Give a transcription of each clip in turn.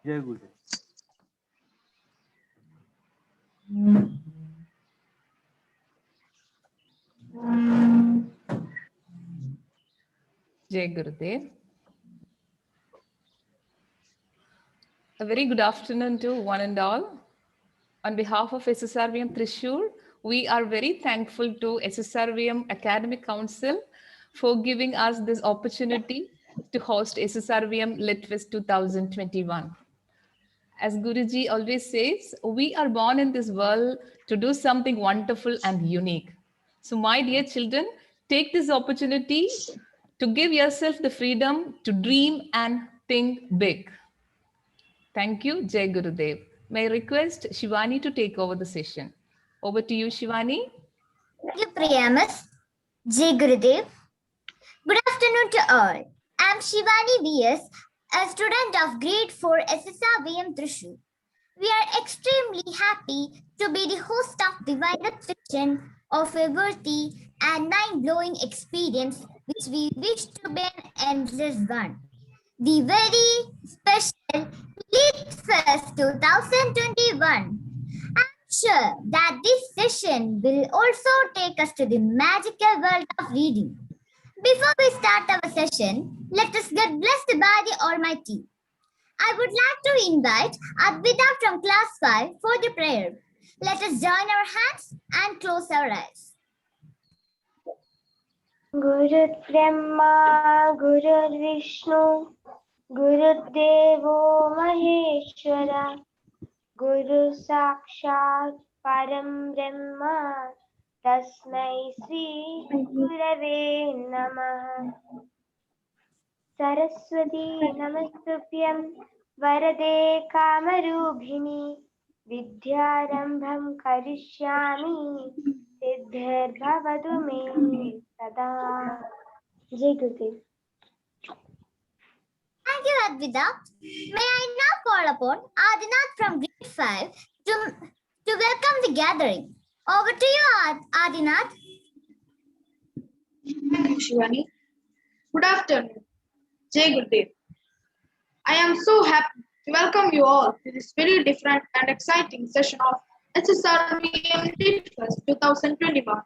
Jai Guru. Jai Gurudev. A very good afternoon to one and all. On behalf of SSRVM Thrissur, we are very thankful to SSRVM Academic Council for giving us this opportunity to host SSRVM LitFest 2021. As Guruji always says, we are born in this world to do something wonderful and unique. So my dear children, take this opportunity to give yourself the freedom to dream and think big. Thank you, Jai Gurudev. May I request Shivani to take over the session. Over to you, Shivani. Thank you, Priyamas. Jai Gurudev. Good afternoon to all. I am Shivani VS, a student of Grade 4 SSRVM Thrissur. We are extremely happy to be the host of the Violet fiction of a worthy and mind-blowing experience which we wish to be an endless one. The very special Lit Fest 2021. I'm sure that this session will also take us to the magical world of reading. Before we start our session, let us get blessed by the Almighty. I would like to invite Advita from class 5 for the prayer. Let us join our hands and close our eyes. Guru Brahma, Guru Vishnu, Guru Devo Maheshwara, Guru Sakshat Param Brahma, Tasmai Sri Gurave Namah. Saraswati Namastupyam Varade Kamarubhini Vidyarambham Karishyami Siddhir Bhavadu Me Sada. Jai Gurudev. Thank you, Advita. May I now call upon Adinath from grade 5 to welcome the gathering. Over to you, Adinath. Thank you, Shivani. Good afternoon. Jai Gurudev. I am so happy to welcome you all to this very different and exciting session of SSRVM LitFest 2021.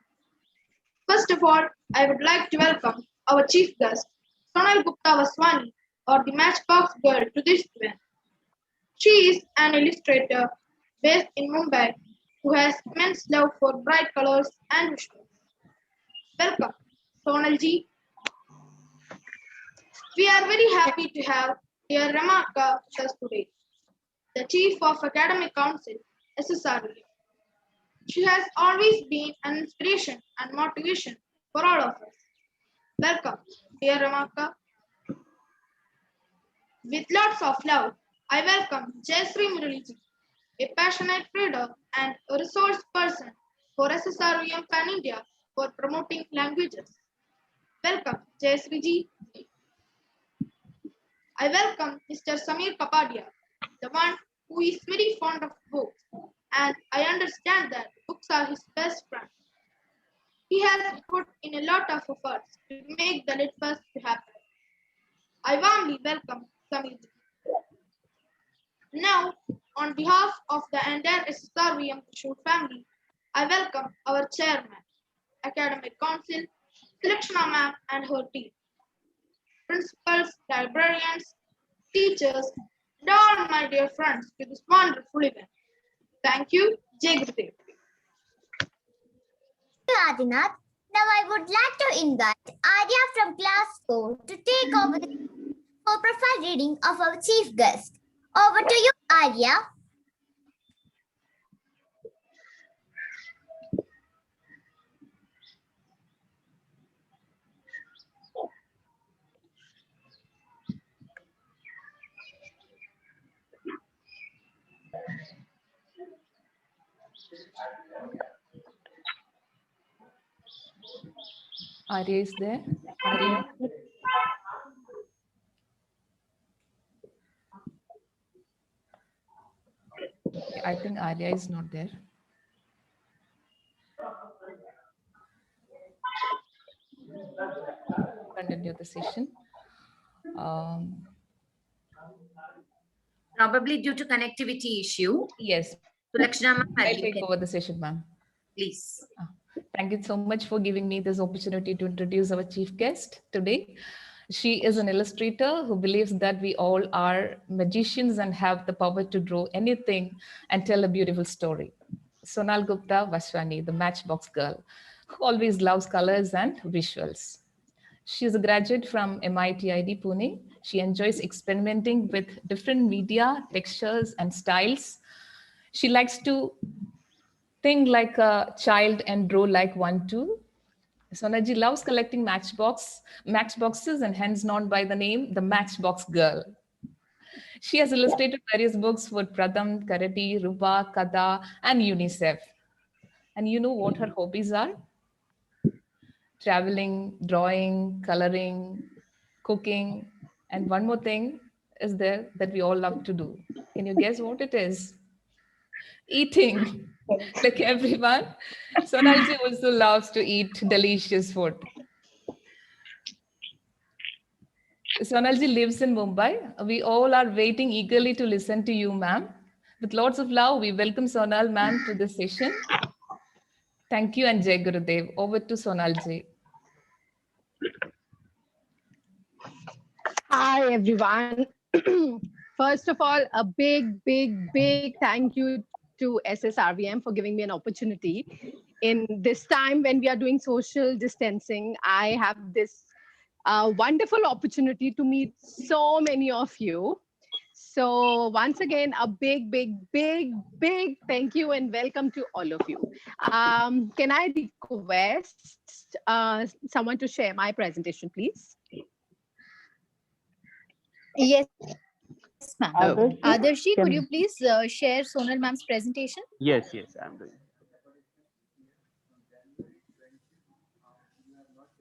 First of all, I would like to welcome our chief guest, Sonal Gupta, or the Matchbox Girl, to this event. She is an illustrator based in Mumbai who has immense love for bright colors and visuals. Welcome, Sonalji. We are very happy to have dear Ramaka with us today, the Chief of Academic Council, SSRVM. She has always been an inspiration and motivation for all of us. Welcome, dear Ramaka. With lots of love, I welcome Jayasri Muraliji, a passionate reader and a resource person for SSRVM Pan India for promoting languages. Welcome, Jayasri ji. I welcome Mr. Samir Kapadia, the one who is very fond of books, and I understand that books are his best friend. He has put in a lot of efforts to make the LitFest happen. I warmly welcome Samir. Now, on behalf of the entire SSRVM Thrissur family, I welcome our chairman, Academic Council, Silakshana ma'am and her team, principals, librarians, teachers, and all my dear friends to this wonderful event. Thank you, Jai Gurudev. Thank you, Adinath. Now I would like to invite Arya from class 4 to take over for profile reading of our chief guest. Over to you, Arya. Arya is there. Arya. I think Arya is not there. Continue the session. Probably due to connectivity issue. Yes, So Lakshana ma'am, I'll you take can over the session, ma'am. please. Thank you so much for giving me this opportunity to introduce our chief guest today. She is an illustrator who believes that we all are magicians and have the power to draw anything and tell a beautiful story. Sonal Gupta Vaswani, the Matchbox Girl, who always loves colors and visuals. She is a graduate from MIT ID Pune. She enjoys experimenting with different media, textures, and styles. She likes to think like a child and draw like one too. Sonaji loves collecting matchboxes and hence known by the name the Matchbox Girl. She has illustrated various books for Pratham, Karati, Rupa, Kada, and UNICEF. And you know what her hobbies are? Traveling, drawing, coloring, cooking, and one more thing is there that we all love to do. Can you guess what it is? Eating. Like everyone, Sonalji also loves to eat delicious food. Sonalji lives in Mumbai. We all are waiting eagerly to listen to you, ma'am. With lots of love, we welcome Sonal ma'am to this session. Thank you and Jai Gurudev. Over to Sonalji. Hi, everyone. First of all, a big thank you to SSRVM for giving me an opportunity. In this time when we are doing social distancing, I have this wonderful opportunity to meet so many of you. So once again, a big thank you and welcome to all of you. Can I request someone to share my presentation, please? Yes, ma'am. Oh. Adarshi, could you please share Sonal ma'am's presentation? Yes, I'm doing.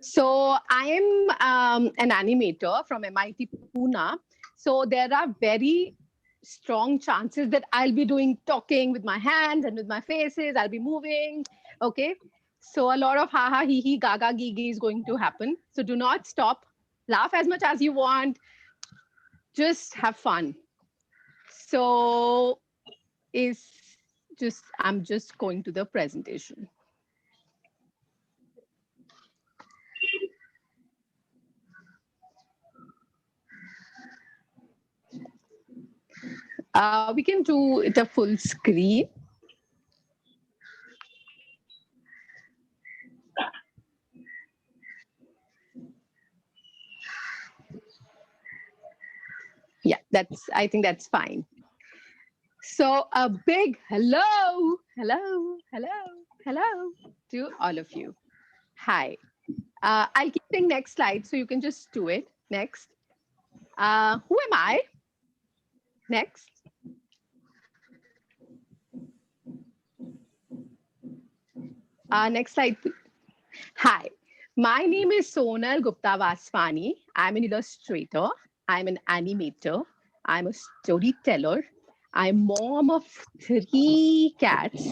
So I am an animator from MIT Pune. So there are very strong chances that I'll be doing talking with my hands and with my faces. I'll be moving. Okay. So a lot of ha ha, he, gaga, gigi is going to happen. So do not stop. Laugh as much as you want. Just have fun. So I'm just going to the presentation. We can do it a full screen. Yeah, I think that's fine. So a big hello to all of you. Hi. I'll keep saying next slide so you can just do it. Next. Who am I? Next. Next slide, please. Hi, my name is Sonal Gupta Vaswani. I'm an illustrator. I'm an animator. I'm a storyteller. I'm mom of 3 cats,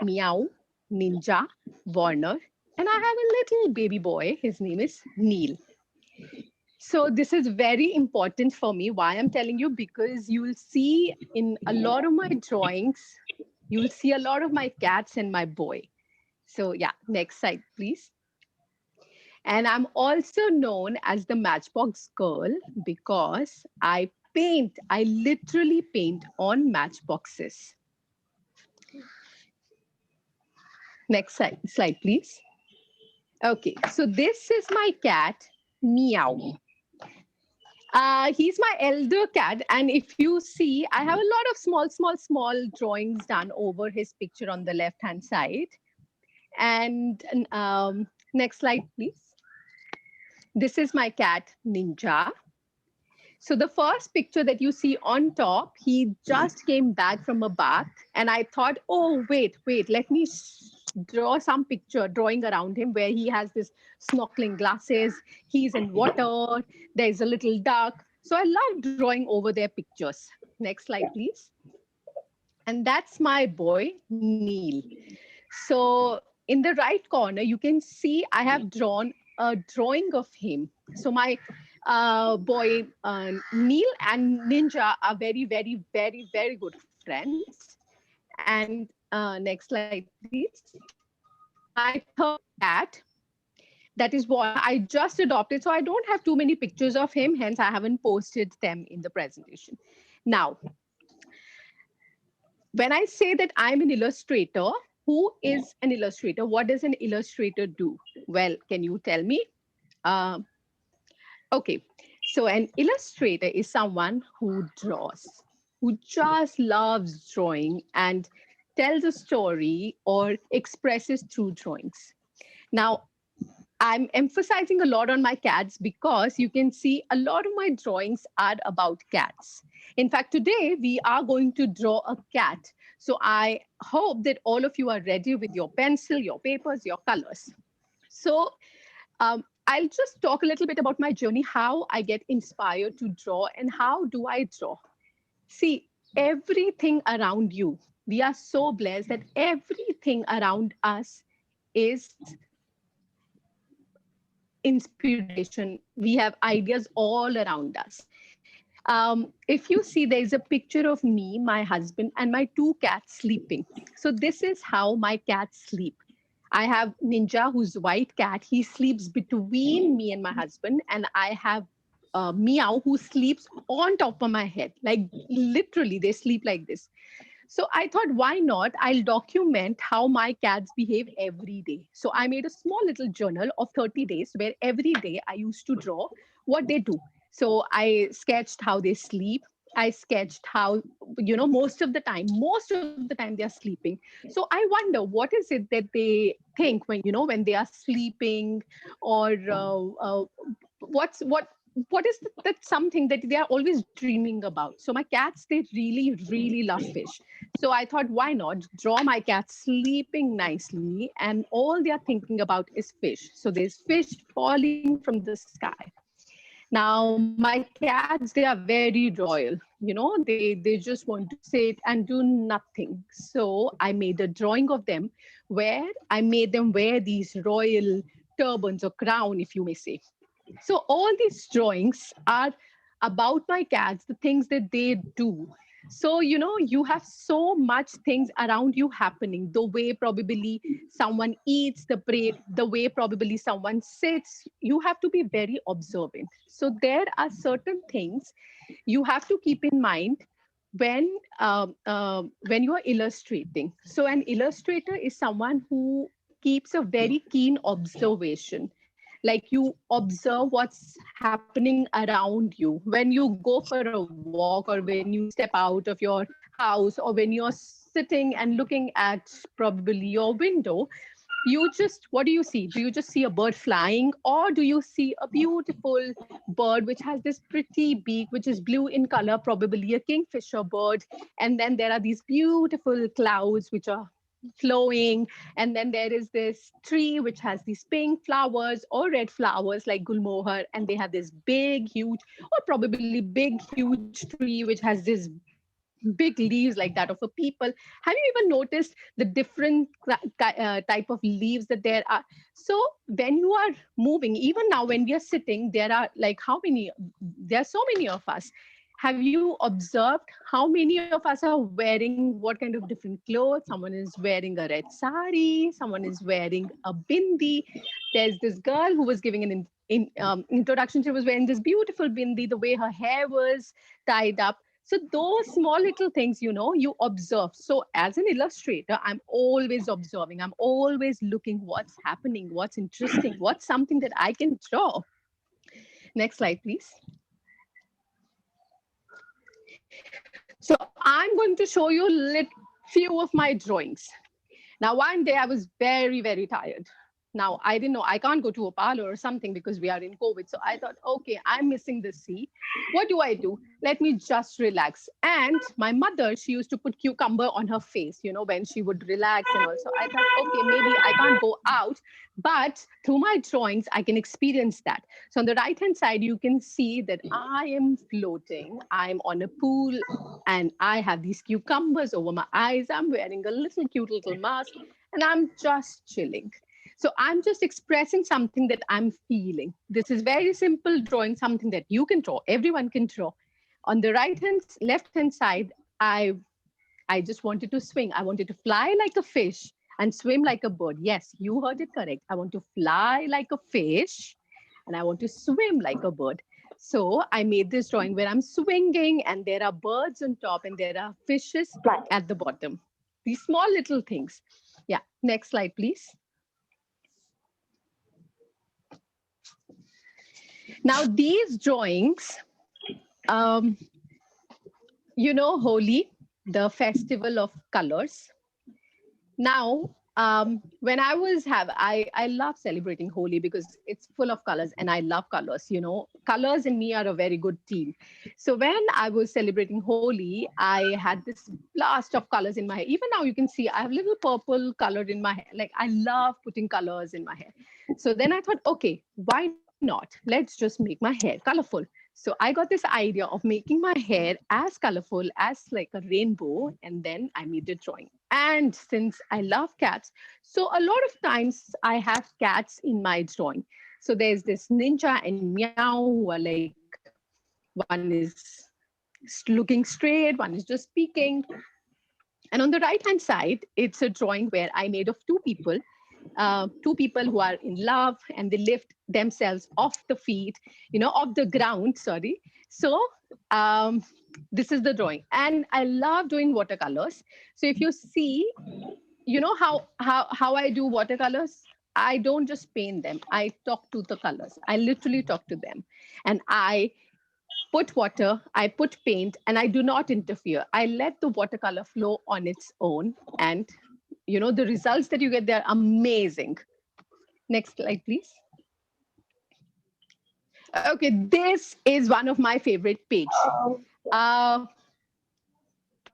Meow, Ninja, Warner, and I have a little baby boy. His name is Neil. So this is very important for me. Why I'm telling you? Because you'll see in a lot of my drawings, you'll see a lot of my cats and my boy. So yeah, next slide, please. And I'm also known as the Matchbox Girl because I literally paint on matchboxes. Next slide, please. Okay, so this is my cat, Meow. He's my elder cat, and if you see, I have a lot of small drawings done over his picture on the left-hand side. And next slide, please. This is my cat, Ninja. So the first picture that you see on top, he just came back from a bath, and I thought, oh, wait, let me draw some drawing around him where he has this snorkeling glasses, he's in water, there's a little duck. So I love drawing over their pictures. Next slide, please. And that's my boy, Neil. So in the right corner, you can see I have drawn a drawing of him. So my boy Neil and Ninja are very, very, very, very good friends. And next slide, please. My third cat, that is one I just adopted. So I don't have too many pictures of him, hence I haven't posted them in the presentation. Now, when I say that I'm an illustrator, who is an illustrator? What does an illustrator do? Well, can you tell me? Um, okay, so an illustrator is someone who draws, who just loves drawing and tells a story or expresses through drawings. Now, I'm emphasizing a lot on my cats because you can see a lot of my drawings are about cats. In fact, today we are going to draw a cat. So I hope that all of you are ready with your pencil, your papers, your colors. So I'll just talk a little bit about my journey, how I get inspired to draw and how do I draw. See, everything around you, we are so blessed that everything around us is inspiration. We have ideas all around us. If you see, there is a picture of me, my husband, and my two cats sleeping. So this is how my cats sleep. I have Ninja, who's white cat. He sleeps between me and my husband, and I have Meow, who sleeps on top of my head. Like literally, they sleep like this. So I thought, why not? I'll document how my cats behave every day. So I made a small little journal of 30 days where every day I used to draw what they do. So I sketched how they sleep. I sketched how, most of the time they are sleeping. So I wonder, what is it that they think when they are sleeping, or what is that something that they are always dreaming about. So my cats, they really, really love fish. So I thought, why not draw my cats sleeping nicely, and all they are thinking about is fish. So there's fish falling from the sky. Now my cats, they are very royal. They just want to sit and do nothing. So I made a drawing of them where I made them wear these royal turbans or crown, if you may say. So all these drawings are about my cats, the things that they do. So, you have so much things around you happening, the way probably someone eats, the way probably someone sits. You have to be very observant. So there are certain things you have to keep in mind when you are illustrating. So an illustrator is someone who keeps a very keen observation. Like, you observe what's happening around you when you go for a walk, or when you step out of your house, or when you're sitting and looking at probably your window. What do you see? Do you just see a bird flying, or do you see a beautiful bird which has this pretty beak, which is blue in color, probably a kingfisher bird? And then there are these beautiful clouds which are flowing, and then there is this tree which has these pink flowers or red flowers like gulmohar, and they have this big huge, or probably big huge tree which has this big leaves like that of a people. Have you even noticed the different type of leaves that there are? So when you are moving, even now when we are sitting, there are like there are so many of us. Have you observed how many of us are wearing what kind of different clothes? Someone is wearing a red sari, someone is wearing a bindi. There's this girl who was giving an introduction. She was wearing this beautiful bindi, the way her hair was tied up. So those small little things, you observe. So as an illustrator, I'm always observing. I'm always looking what's happening, what's interesting, what's something that I can draw. Next slide, please. So I'm going to show you few of my drawings. Now, one day I was very, very tired. Now, I didn't know, I can't go to a parlor or something because we are in COVID. So I thought, okay, I'm missing the sea. What do? Let me just relax. And my mother, she used to put cucumber on her face, when she would relax and all. So I thought, okay, maybe I can't go out, but through my drawings, I can experience that. So on the right-hand side, you can see that I am floating. I'm on a pool, and I have these cucumbers over my eyes. I'm wearing a little cute little mask, and I'm just chilling. So I'm just expressing something that I'm feeling. This is very simple drawing, something that you can draw, everyone can draw. On the left hand side, I just wanted to swing. I wanted to fly like a fish and swim like a bird. Yes, you heard it correct. I want to fly like a fish and I want to swim like a bird. So I made this drawing where I'm swinging and there are birds on top and there are fishes at the bottom. These small little things. Yeah, next slide, please. Now these drawings, you know, Holi, the festival of colors. Now, when I I love celebrating Holi because it's full of colors and I love colors, you know, colors and me are a very good team. So when I was celebrating Holi, I had this blast of colors in my hair. Even now you can see I have little purple color in my hair. Like I love putting colors in my hair. So then I thought, okay, why not? Let's just make my hair colorful. So I got this idea of making my hair as colorful as like a rainbow. And then I made the drawing. And since I love cats, so a lot of times I have cats in my drawing. So there's this Ninja and Meow who are like, one is looking straight, one is just peeking. And on the right-hand side, it's a drawing where I made of two people who are in love and they lift themselves off the feet, you know, off the ground, sorry. So this is the drawing. And I love doing watercolors. So if you see, you know how I do watercolors? I don't just paint them. I talk to the colors. I literally talk to them. And I put water, I put paint, and I do not interfere. I let the watercolor flow on its own. And you know, the results that you get, they're amazing. Next slide, please. Okay, this is one of my favorite pages. Can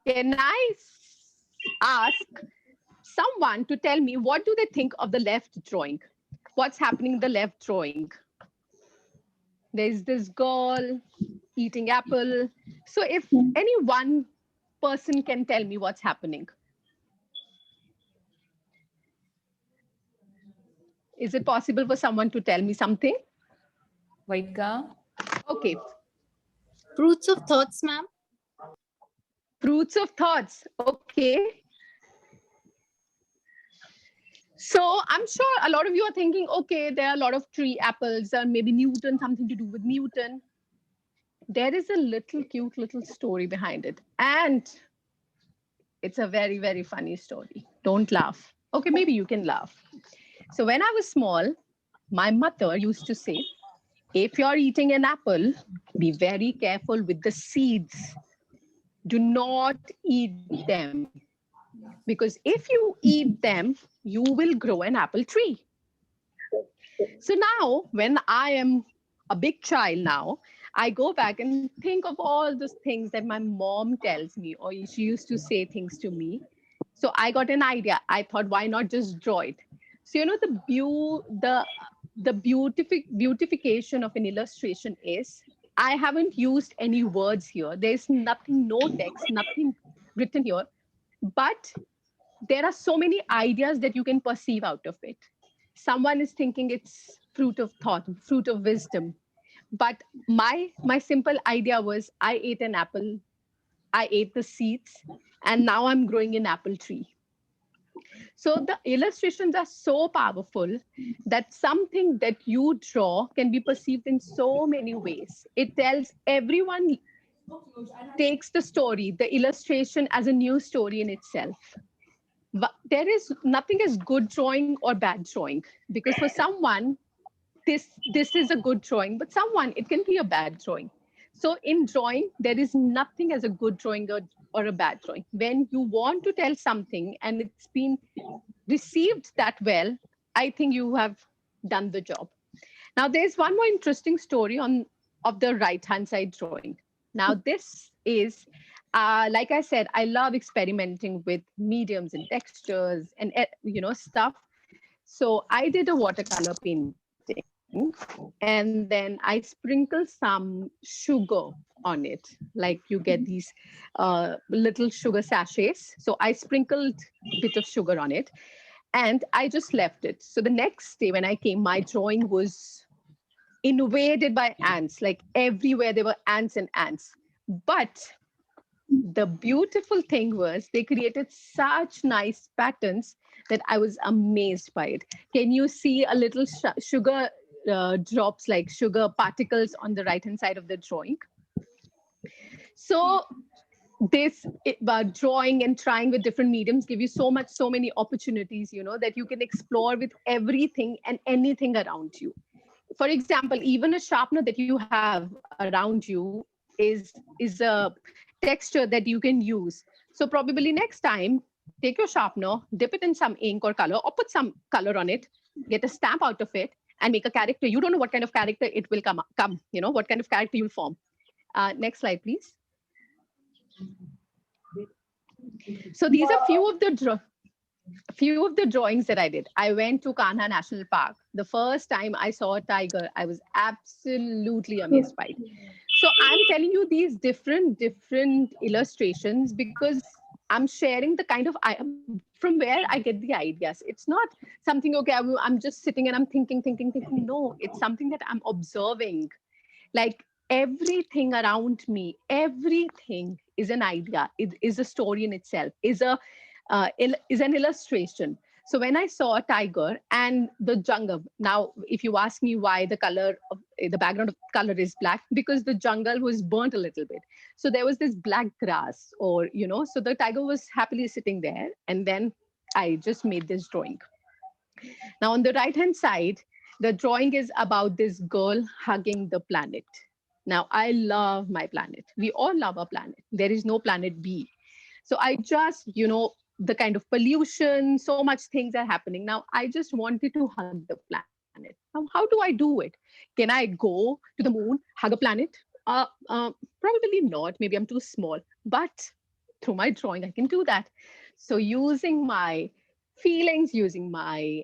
I ask someone to tell me what do they think of the left drawing? What's happening in the left drawing? There's this girl eating apple. So if any one person can tell me what's happening. Is it possible for someone to tell me something? Vaidka. Okay. Fruits of thoughts, ma'am. Fruits of thoughts. Okay. So I'm sure a lot of you are thinking, okay, there are a lot of tree apples or maybe Newton, something to do with Newton. There is a little cute little story behind it. And it's a very, very funny story. Don't laugh. Okay, maybe you can laugh. So when I was small, my mother used to say, if you're eating an apple, be very careful with the seeds. Do not eat them. Because if you eat them, you will grow an apple tree. So now, when I am a big child now, I go back and think of all those things that my mom tells me, or she used to say things to me. So I got an idea. I thought, why not just draw it? So, you know, the beautification of an illustration is, I haven't used any words here. There's nothing, no text, nothing written here. But there are so many ideas that you can perceive out of it. Someone is thinking it's fruit of thought, fruit of wisdom. But my simple idea was, I ate an apple, I ate the seeds, and now I'm growing an apple tree. So the illustrations are so powerful that something that you draw can be perceived in so many ways. It tells everyone, takes the story, the illustration as a new story in itself. But there is nothing as good drawing or bad drawing, because for someone, this is a good drawing, but someone, it can be a bad drawing. So in drawing, there is nothing as a good drawing or a bad drawing. When you want to tell something and it's been received that well, I think you have done the job. Now, there's one more interesting story of the right-hand side drawing. Now, this is, like I said, I love experimenting with mediums and textures and, you know, stuff. So I did a watercolor painting and then I sprinkled some sugar on it. Like you get these little sugar sachets. So I sprinkled a bit of sugar on it. And I just left it. So the next day when I came, my drawing was invaded by ants. Like everywhere there were ants and ants. But the beautiful thing was they created such nice patterns that I was amazed by it. Can you see a little sugar drops, like sugar particles on the right hand side of the drawing? So this drawing and trying with different mediums give you so many opportunities, that you can explore with everything and anything around you. For example, even a sharpener that you have around you is a texture that you can use. So probably next time, take your sharpener, dip it in some ink or color, or put some color on it, get a stamp out of it, and make a character. You don't know what kind of character it will come, what kind of character you'll form. Next slide, please. So these are few of the drawings that I did. I went to Kanha National Park. The first time I saw a tiger, I was absolutely amazed by it. So I'm telling you these different illustrations because I'm sharing the kind of from where I get the ideas. It's not something, okay, I'm just sitting and I'm thinking. No, it's something that I'm observing. Like everything around me, everything is an idea. It is a story in itself, is an illustration. So when I saw a tiger and the jungle, now if you ask me why the background of color is black, because the jungle was burnt a little bit. So there was this black grass, or so the tiger was happily sitting there, and then I just made this drawing. Now on the right hand side, the drawing is about this girl hugging the planet. Now I love my planet. We all love our planet. There is no planet B. So I just, the kind of pollution, so much things are happening. Now, I just wanted to hug the planet. Now, how do I do it? Can I go to the moon, hug a planet? Probably not. Maybe I'm too small. But through my drawing, I can do that. So using my feelings, using my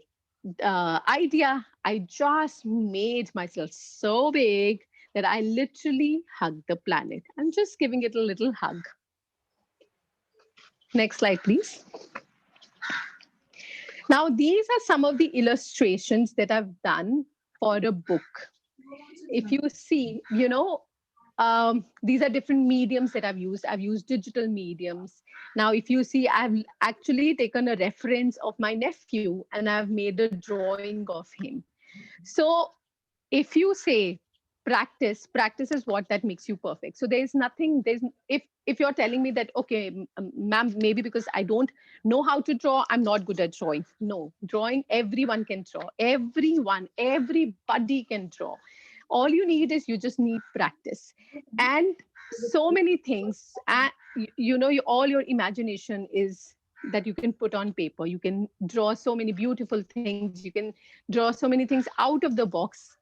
idea, I just made myself so big that I literally hugged the planet. I'm just giving it a little hug. Next slide, please. Now, these are some of the illustrations that I've done for a book. If you see, these are different mediums that I've used. I've used digital mediums. Now, if you see, I've actually taken a reference of my nephew and I've made a drawing of him. So if you say practice is what that makes you perfect. So if you're telling me that, okay, ma'am, maybe because I don't know how to draw, I'm not good at drawing. No, drawing, everyone can draw. Everybody can draw. All you need is you just need practice. And so many things, all your imagination is that you can put on paper. You can draw so many beautiful things. You can draw so many things out of the box.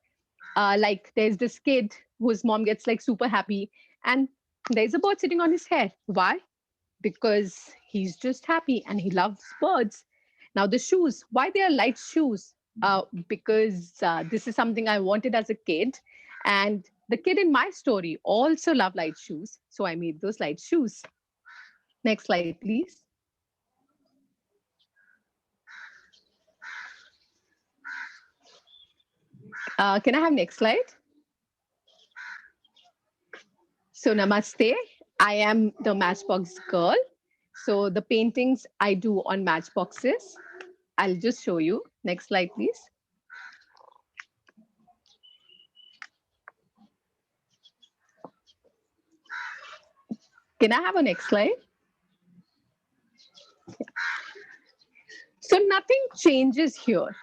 Like there's this kid whose mom gets like super happy and there's a bird sitting on his head. Why? Because he's just happy and he loves birds. Now the shoes, why they are light shoes? Because this is something I wanted as a kid. And the kid in my story also loved light shoes. So I made those light shoes. Next slide, please. Can I have next slide? So namaste, I am the Matchbox girl. So the paintings I do on matchboxes, I'll just show you. Next slide, please. Can I have a next slide? So nothing changes here.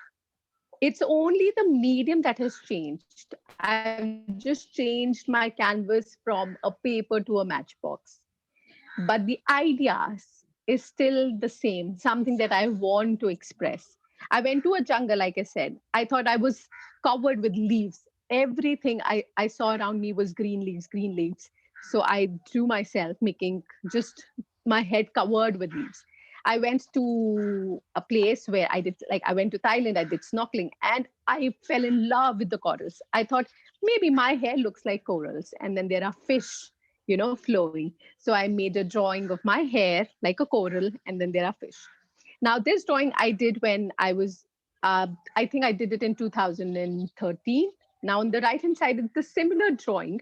It's only the medium that has changed. I've just changed my canvas from a paper to a matchbox. But the ideas is still the same, something that I want to express. I went to a jungle, like I said. I thought I was covered with leaves. Everything I saw around me was green leaves. So I drew myself making just my head covered with leaves. I went to a place where I went to Thailand, I did snorkeling, and I fell in love with the corals. I thought maybe my hair looks like corals, and then there are fish, flowing. So I made a drawing of my hair like a coral, and then there are fish. Now, this drawing I did when I was, I think I did it in 2013. Now, on the right-hand side is the similar drawing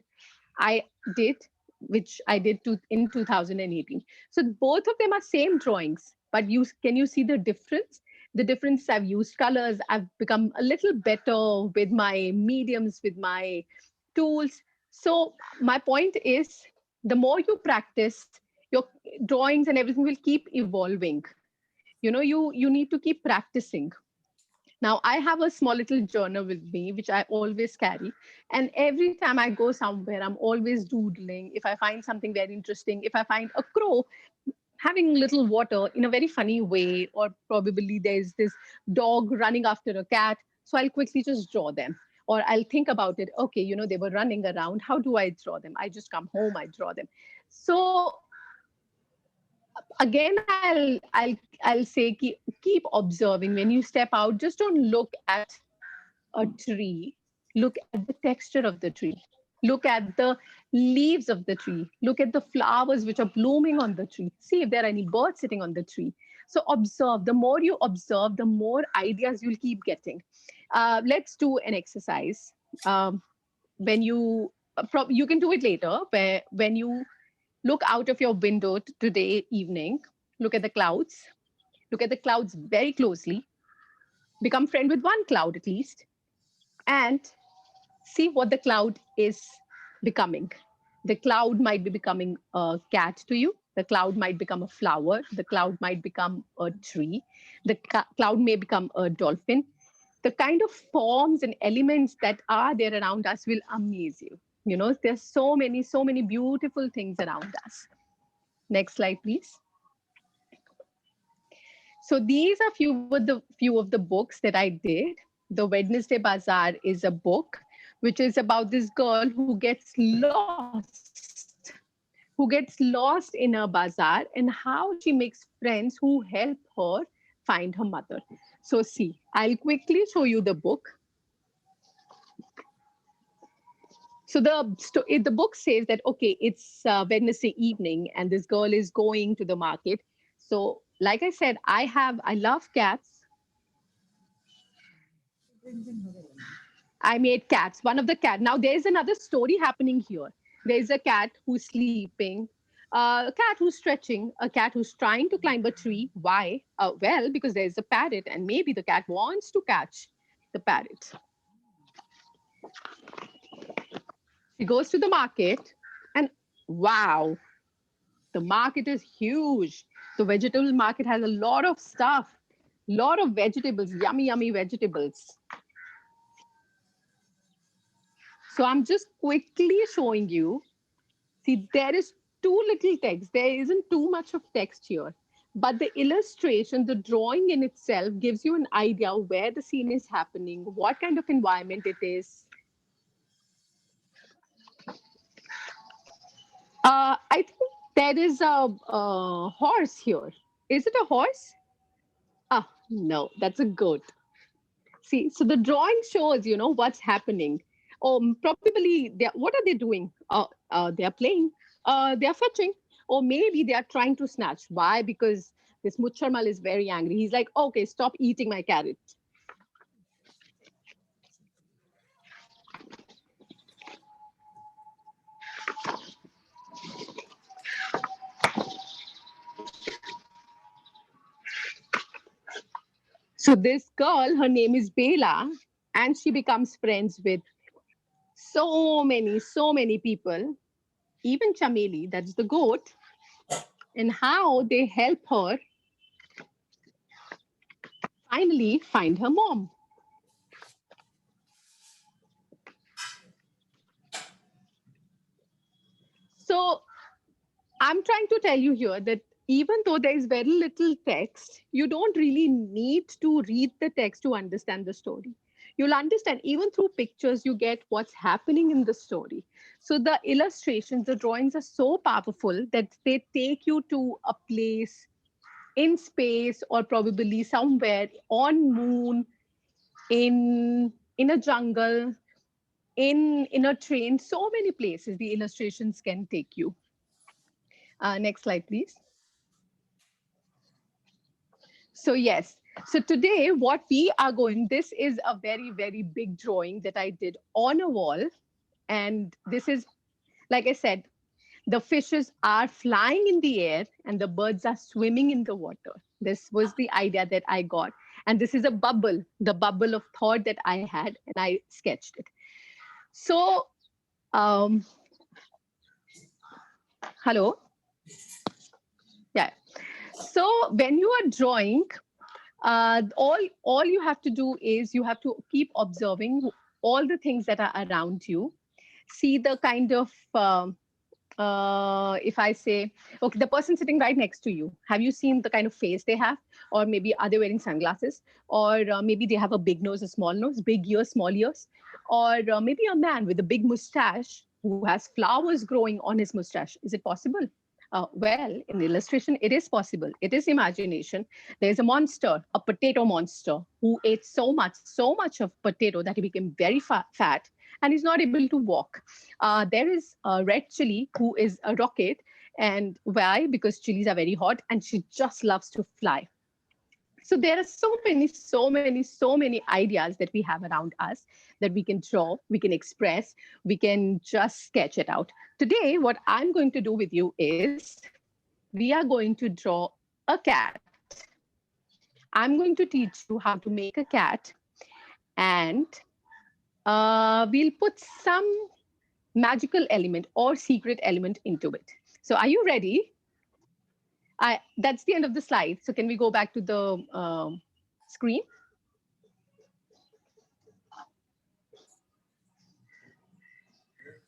I did, which I did in 2018. So both of them are same drawings, but can you see the difference? The difference, I've used colors, I've become a little better with my mediums, with my tools. So my point is, the more you practice, your drawings and everything will keep evolving. You know, you need to keep practicing. Now, I have a small little journal with me, which I always carry. And every time I go somewhere, I'm always doodling. If I find something very interesting, if I find a crow having little water in a very funny way, or probably there's this dog running after a cat, so I'll quickly just draw them. Or I'll think about it. Okay, you know, they were running around. How do I draw them? I just come home, I draw them. So again, I'll say keep observing. When you step out, just don't look at a tree. Look at the texture of the tree. Look at the leaves of the tree. Look at the flowers which are blooming on the tree. See if there are any birds sitting on the tree. So observe. The more you observe, the more ideas you'll keep getting. Let's do an exercise. When you you can do it later, where when you look out of your window today evening, look at the clouds. Look at the clouds very closely. Become friend with one cloud at least, and see what the cloud is becoming. The cloud might be becoming a cat to you. The cloud might become a flower. The cloud might become a tree. The cloud may become a dolphin. The kind of forms and elements that are there around us will amaze you. You know, there's so many beautiful things around us. Next slide, please. So these are few of the books that I did. The Wednesday Bazaar is a book which is about this girl who gets lost in a bazaar, and how she makes friends who help her find her mother. So see, I'll quickly show you the book. So the book says that, okay, it's Wednesday evening and this girl is going to the market. So like I said, I love cats. I made cats, one of the cat. Now there's another story happening here. There's a cat who's sleeping, a cat who's stretching, a cat who's trying to climb a tree. Why? Well, because there's a parrot and maybe the cat wants to catch the parrot. She goes to the market and wow, the market is huge. The vegetable market has a lot of stuff, lot of vegetables, yummy vegetables. So I'm just quickly showing you. See, there is too little text. There isn't too much of text here. But the illustration, the drawing in itself gives you an idea where the scene is happening, what kind of environment it is. I think there is a horse here. Is it a horse? Ah, no, that's a goat. See, so the drawing shows, you know, what's happening. Probably, what are they doing? They are playing. They are fetching. Or maybe they are trying to snatch. Why? Because this Mucharmal is very angry. He's like, okay, stop eating my carrot. So this girl, her name is Bela, and she becomes friends with so many people, even Chameli, that's the goat, and how they help her finally find her mom. So I'm trying to tell you here that even though there is very little text, you don't really need to read the text to understand the story. You'll understand even through pictures, you get what's happening in the story. So the illustrations, the drawings are so powerful that they take you to a place in space, or probably somewhere on moon, in a jungle, in a train. So many places the illustrations can take you. Next slide, please. So yes, so today what we are going, this is a very, very big drawing that I did on a wall. And this is, like I said, the fishes are flying in the air and the birds are swimming in the water. This was the idea that I got. And this is a bubble, the bubble of thought that I had, and I sketched it. So, hello? Yeah. So when you are drawing, all you have to do is you have to keep observing all the things that are around you. See the kind of if I say, okay, the person sitting right next to you, have you seen the kind of face they have? Or maybe are they wearing sunglasses? Or maybe they have a big nose, a small nose, big ears, small ears. Or maybe a man with a big mustache who has flowers growing on his mustache. Is it possible? Well, in the illustration, it is possible. It is imagination. There's a monster, a potato monster, who ate so much of potato that he became very fat, and he's not able to walk. There is a red chili who is a rocket. And why? Because chilies are very hot and she just loves to fly. So there are so many ideas that we have around us that we can draw, we can express, we can just sketch it out. Today, what I'm going to do with you is we are going to draw a cat. I'm going to teach you how to make a cat, and we'll put some magical element or secret element into it. So are you ready? That's the end of the slide. So can we go back to the screen?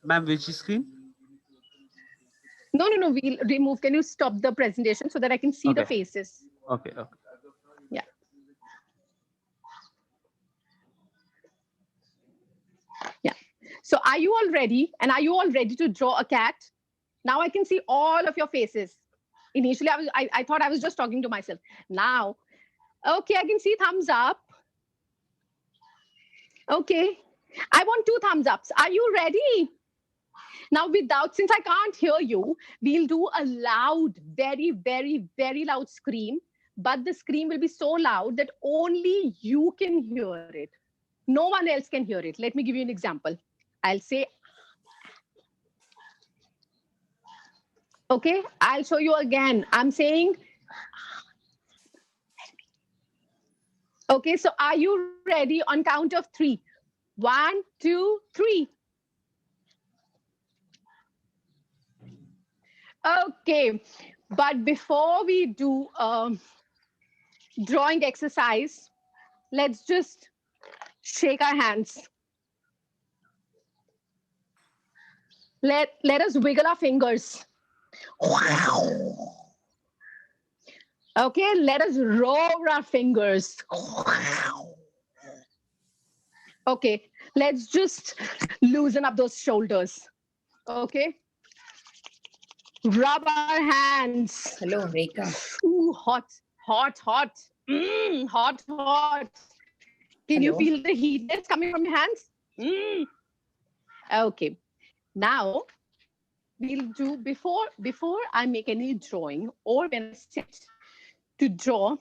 Ma'am, which screen? No, we'll remove. Can you stop the presentation so that I can see the faces? Okay. Yeah. Yeah. So are you all ready? And are you all ready to draw a cat? Now I can see all of your faces. Initially, I thought I was just talking to myself. Now, okay, I can see thumbs up. Okay. I want 2 thumbs ups. Are you ready? Now, since I can't hear you, we'll do a loud, very, very, very loud scream. But the scream will be so loud that only you can hear it. No one else can hear it. Let me give you an example. I'll say, okay, I'll show you again. I'm saying, okay, so are you ready on count of 3? 1, 2, 3. Okay, but before we do drawing exercise, let's just shake our hands. Let us wiggle our fingers. Okay, let us roll our fingers. Okay, let's just loosen up those shoulders. Okay. Rub our hands. Hello, Rekha. Ooh, hot. Hot. Can you Hello? feel the heatness coming from your hands? Okay. Now, we'll do, before I make any drawing or when I sit to draw,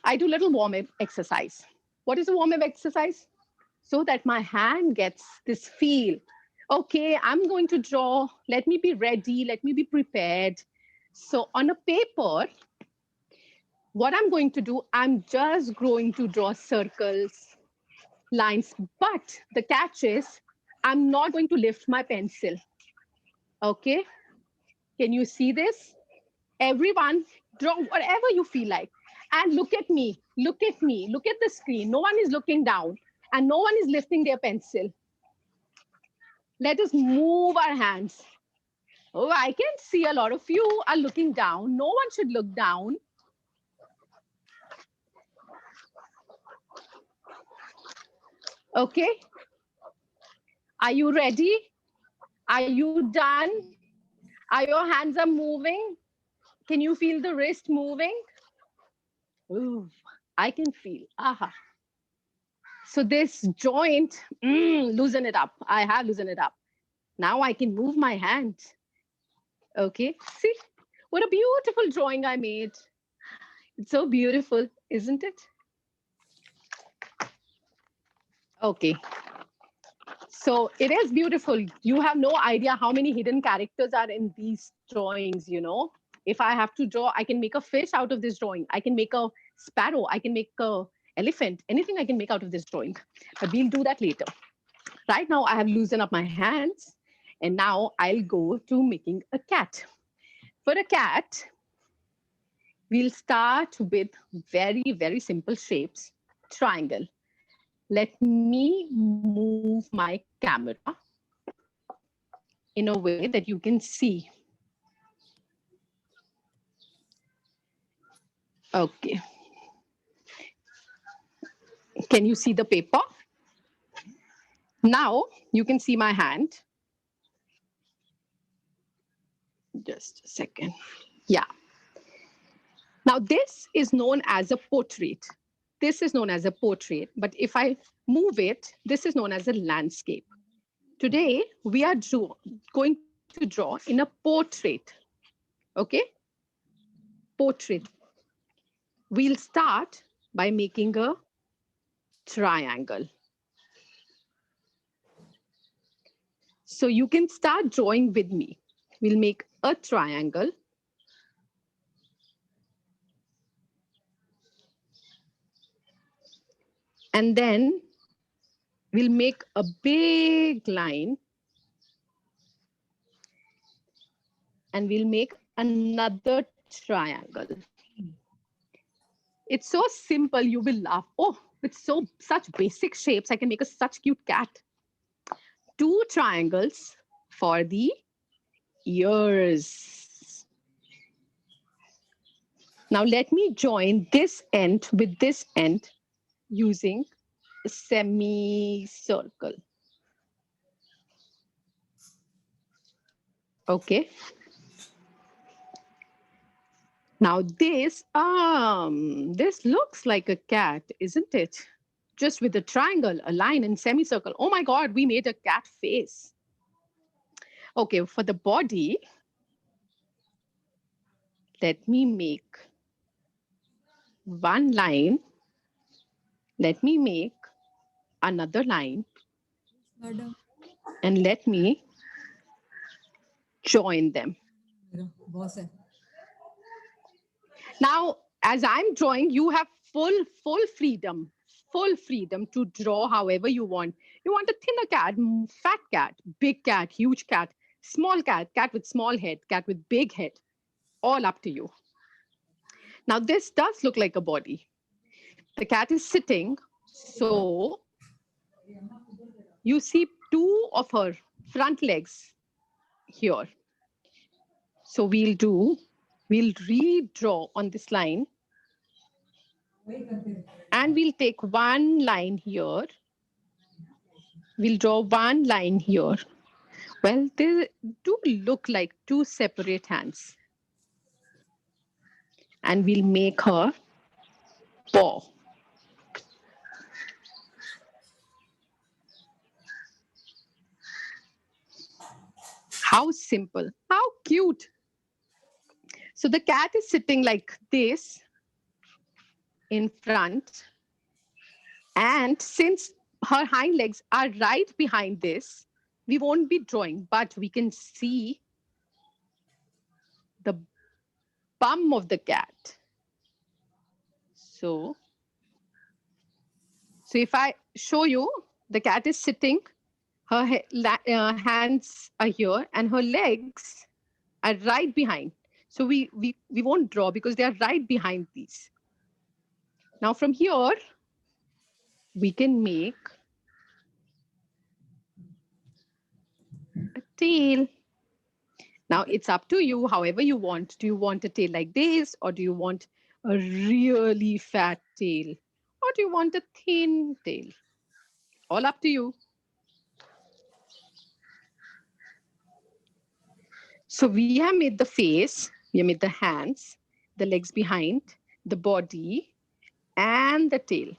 I do a little warm-up exercise. What is a warm-up exercise? So that my hand gets this feel. Okay, I'm going to draw. Let me be ready. Let me be prepared. So on a paper, what I'm going to do, I'm just going to draw circles, lines. But the catch is, I'm not going to lift my pencil. Okay, can you see this? Everyone, draw whatever you feel like. And look at me, look at the screen. No one is looking down and no one is lifting their pencil. Let us move our hands. Oh, I can see a lot of you are looking down. No one should look down. Okay. Are you ready? Are you done? Are your hands are moving? Can you feel the wrist moving? Ooh, I can feel. Aha. So this joint, loosen it up. I have loosened it up. Now I can move my hand. Okay, see what a beautiful drawing I made. It's so beautiful, isn't it? Okay. So it is beautiful. You have no idea how many hidden characters are in these drawings, you know. If I have to draw, I can make a fish out of this drawing. I can make a sparrow. I can make a elephant. Anything I can make out of this drawing. But we'll do that later. Right now, I have loosened up my hands. And now I'll go to making a cat. For a cat, we'll start with very, very simple shapes. Triangle. Let me move my camera in a way that you can see. Okay. Can you see the paper? Now you can see my hand. Just a second. Yeah. Now this is known as a portrait. This is known as a portrait, but if I move it, this is known as a landscape. Today, we are going to draw in a portrait. Okay? Portrait. We'll start by making a triangle. So you can start drawing with me. We'll make a triangle. And then we'll make a big line. And we'll make another triangle. It's so simple, you will laugh. Oh, with such basic shapes, I can make a such cute cat. 2 triangles for the ears. Now let me join this end with this end using a semicircle. Okay. Now this looks like a cat, isn't it? Just with a triangle, a line, and semicircle. Oh my God, we made a cat face. Okay, for the body, let me make one line. Let me make another line. And let me join them. Now, as I'm drawing, you have full freedom to draw however you want. You want a thinner cat, fat cat, big cat, huge cat, small cat, cat with small head, cat with big head, all up to you. Now, this does look like a body. The cat is sitting, so you see 2 of her front legs here. So we'll redraw on this line. And we'll take one line here. We'll draw one line here. Well, they do look like 2 separate hands. And we'll make her paw. How simple, how cute. So the cat is sitting like this in front. And since her hind legs are right behind this, we won't be drawing, but we can see the bum of the cat. So if I show you, the cat is sitting, her hands are here, and her legs are right behind. So we won't draw because they are right behind these. Now from here, we can make a tail. Now it's up to you, however you want. Do you want a tail like this, or do you want a really fat tail? Or do you want a thin tail? All up to you. So we have made the face, we have made the hands, the legs behind, the body, and the tail.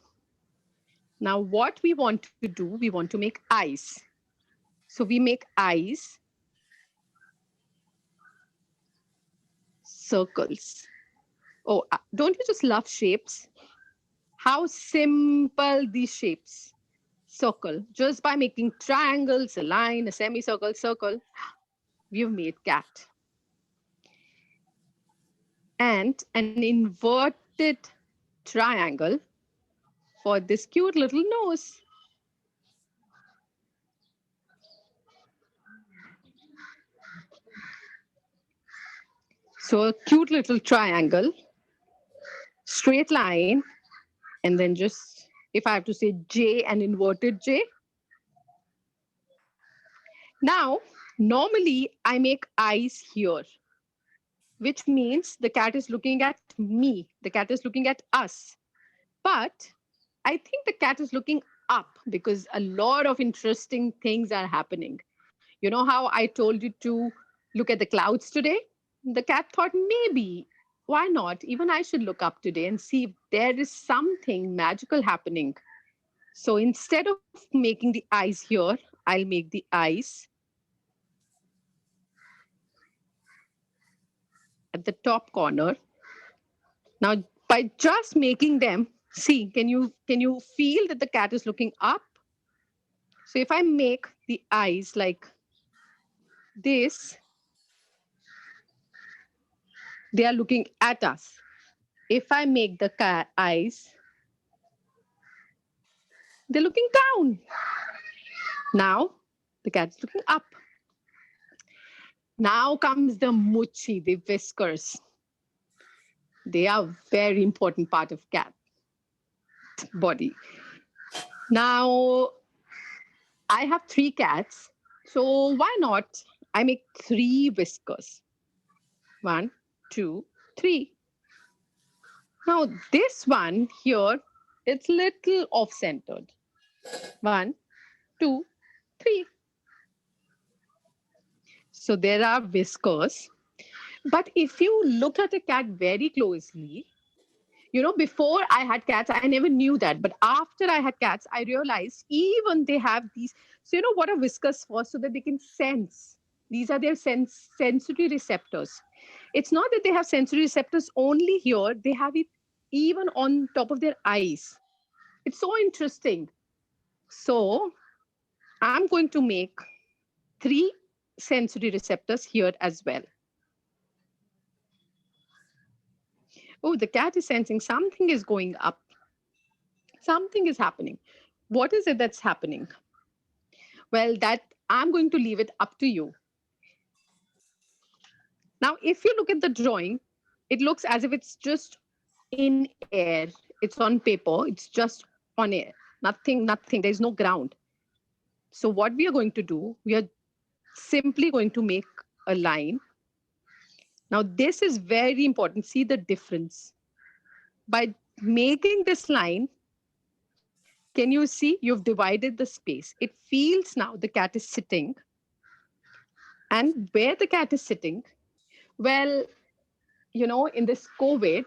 Now what we want to do, we want to make eyes. So we make eyes, circles. Oh, don't you just love shapes? How simple these shapes. Circle. Just by making triangles, a line, a semicircle, circle, we've made cat. And an inverted triangle for this cute little nose. So a cute little triangle, straight line, and then just, if I have to say J, an inverted J. Now, normally I make eyes here, which means the cat is looking at me. The cat is looking at us. But I think the cat is looking up because a lot of interesting things are happening. You know how I told you to look at the clouds today? The cat thought maybe, why not? Even I should look up today and see if there is something magical happening. So instead of making the eyes here, I'll make the eyes at the top corner. Now, by just making them, see, can you feel that the cat is looking up? So if I make the eyes like this, they are looking at us. If I make the cat eyes, they're looking down. Now the cat is looking up. Now comes the muchi, the whiskers. They are a very important part of cat body. Now I have 3 cats, so why not I make 3 whiskers? 1, 2, 3. Now this one here, it's little off-centered. 1, 2, 3. So there are whiskers. But if you look at a cat very closely, you know, before I had cats, I never knew that. But after I had cats, I realized even they have these. So, you know, what are whiskers for? So that they can sense. These are their sensory receptors. It's not that they have sensory receptors only here, they have it even on top of their eyes. It's so interesting. So, I'm going to make 3 sensory receptors here as well. Oh, the cat is sensing something is going up. Something is happening. What is it that's happening? Well, that I'm going to leave it up to you. Now, if you look at the drawing, it looks as if it's just in air. It's on paper. It's just on air. Nothing. There's no ground. So what we are going to do, we are simply going to make a line. Now, this is very important. See the difference. By making this line, can you see you've divided the space? It feels now the cat is sitting. And where the cat is sitting, well, you know, in this COVID,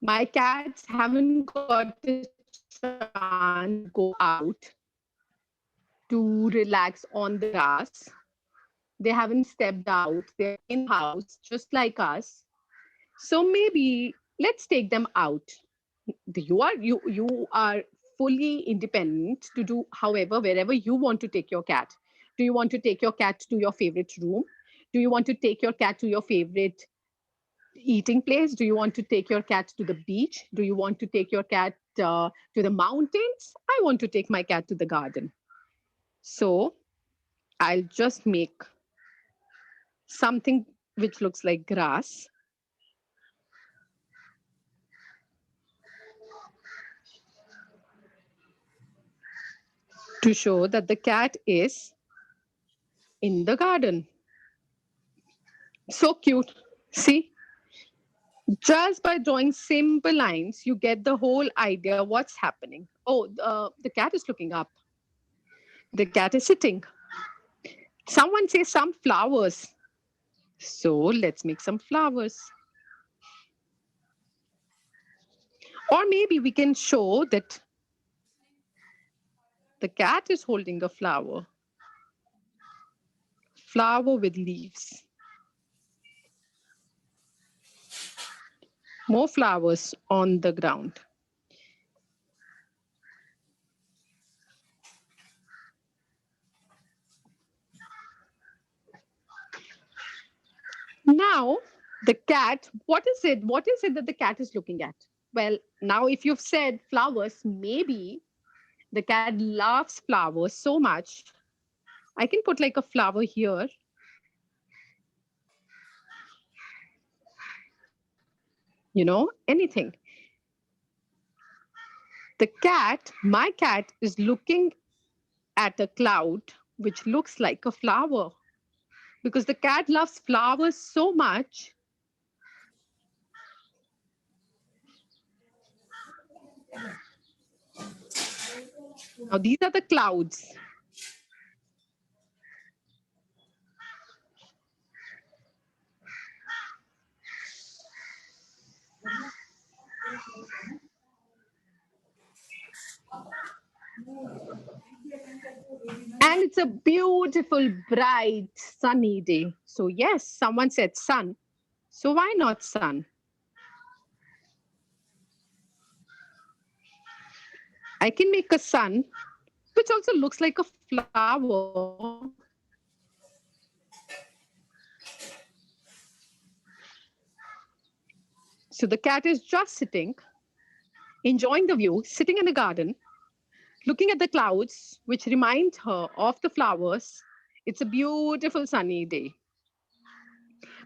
my cats haven't got a chance to go out to relax on the grass. They haven't stepped out. They're in the house, just like us. So maybe let's take them out. You are fully independent to do however, wherever you want to take your cat. Do you want to take your cat to your favorite room? Do you want to take your cat to your favorite eating place? Do you want to take your cat to the beach? Do you want to take your cat to the mountains? I want to take my cat to the garden. So I'll just make something which looks like grass. To show that the cat is in the garden. So cute. See? Just by drawing simple lines, you get the whole idea what's happening. Oh, the cat is looking up. The cat is sitting. Someone says some flowers. So let's make some flowers. Or maybe we can show that the cat is holding a flower. Flower with leaves. More flowers on the ground. Now, the cat, what is it? What is it that the cat is looking at? Well, now if you've said flowers, maybe the cat loves flowers so much. I can put like a flower here. You know, anything. The cat, my cat, is looking at a cloud which looks like a flower because the cat loves flowers so much. Now, these are the clouds. And it's a beautiful, bright, sunny day. So, yes, someone said sun. So, why not sun? I can make a sun, which also looks like a flower. So, the cat is just sitting, enjoying the view, sitting in the garden, looking at the clouds, which remind her of the flowers. It's a beautiful sunny day.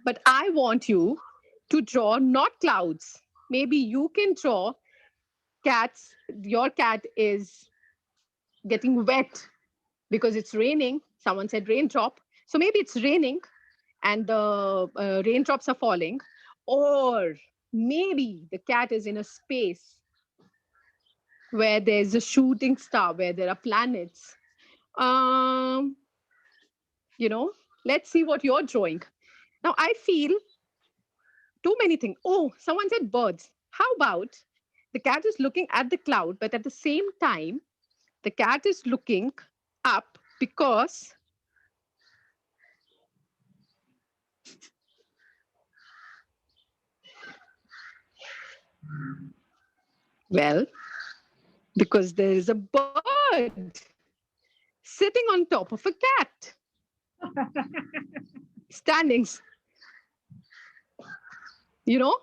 But I want you to draw not clouds. Maybe you can draw cats. Your cat is getting wet because it's raining. Someone said raindrop. So maybe it's raining and the raindrops are falling. Or maybe the cat is in a space where there's a shooting star, where there are planets. Um, you know, let's see what you're drawing. Now, I feel too many things. Oh, someone said birds. How about the cat is looking at the cloud, but at the same time, the cat is looking up because well, because there is a bird sitting on top of a cat. Standings. You know,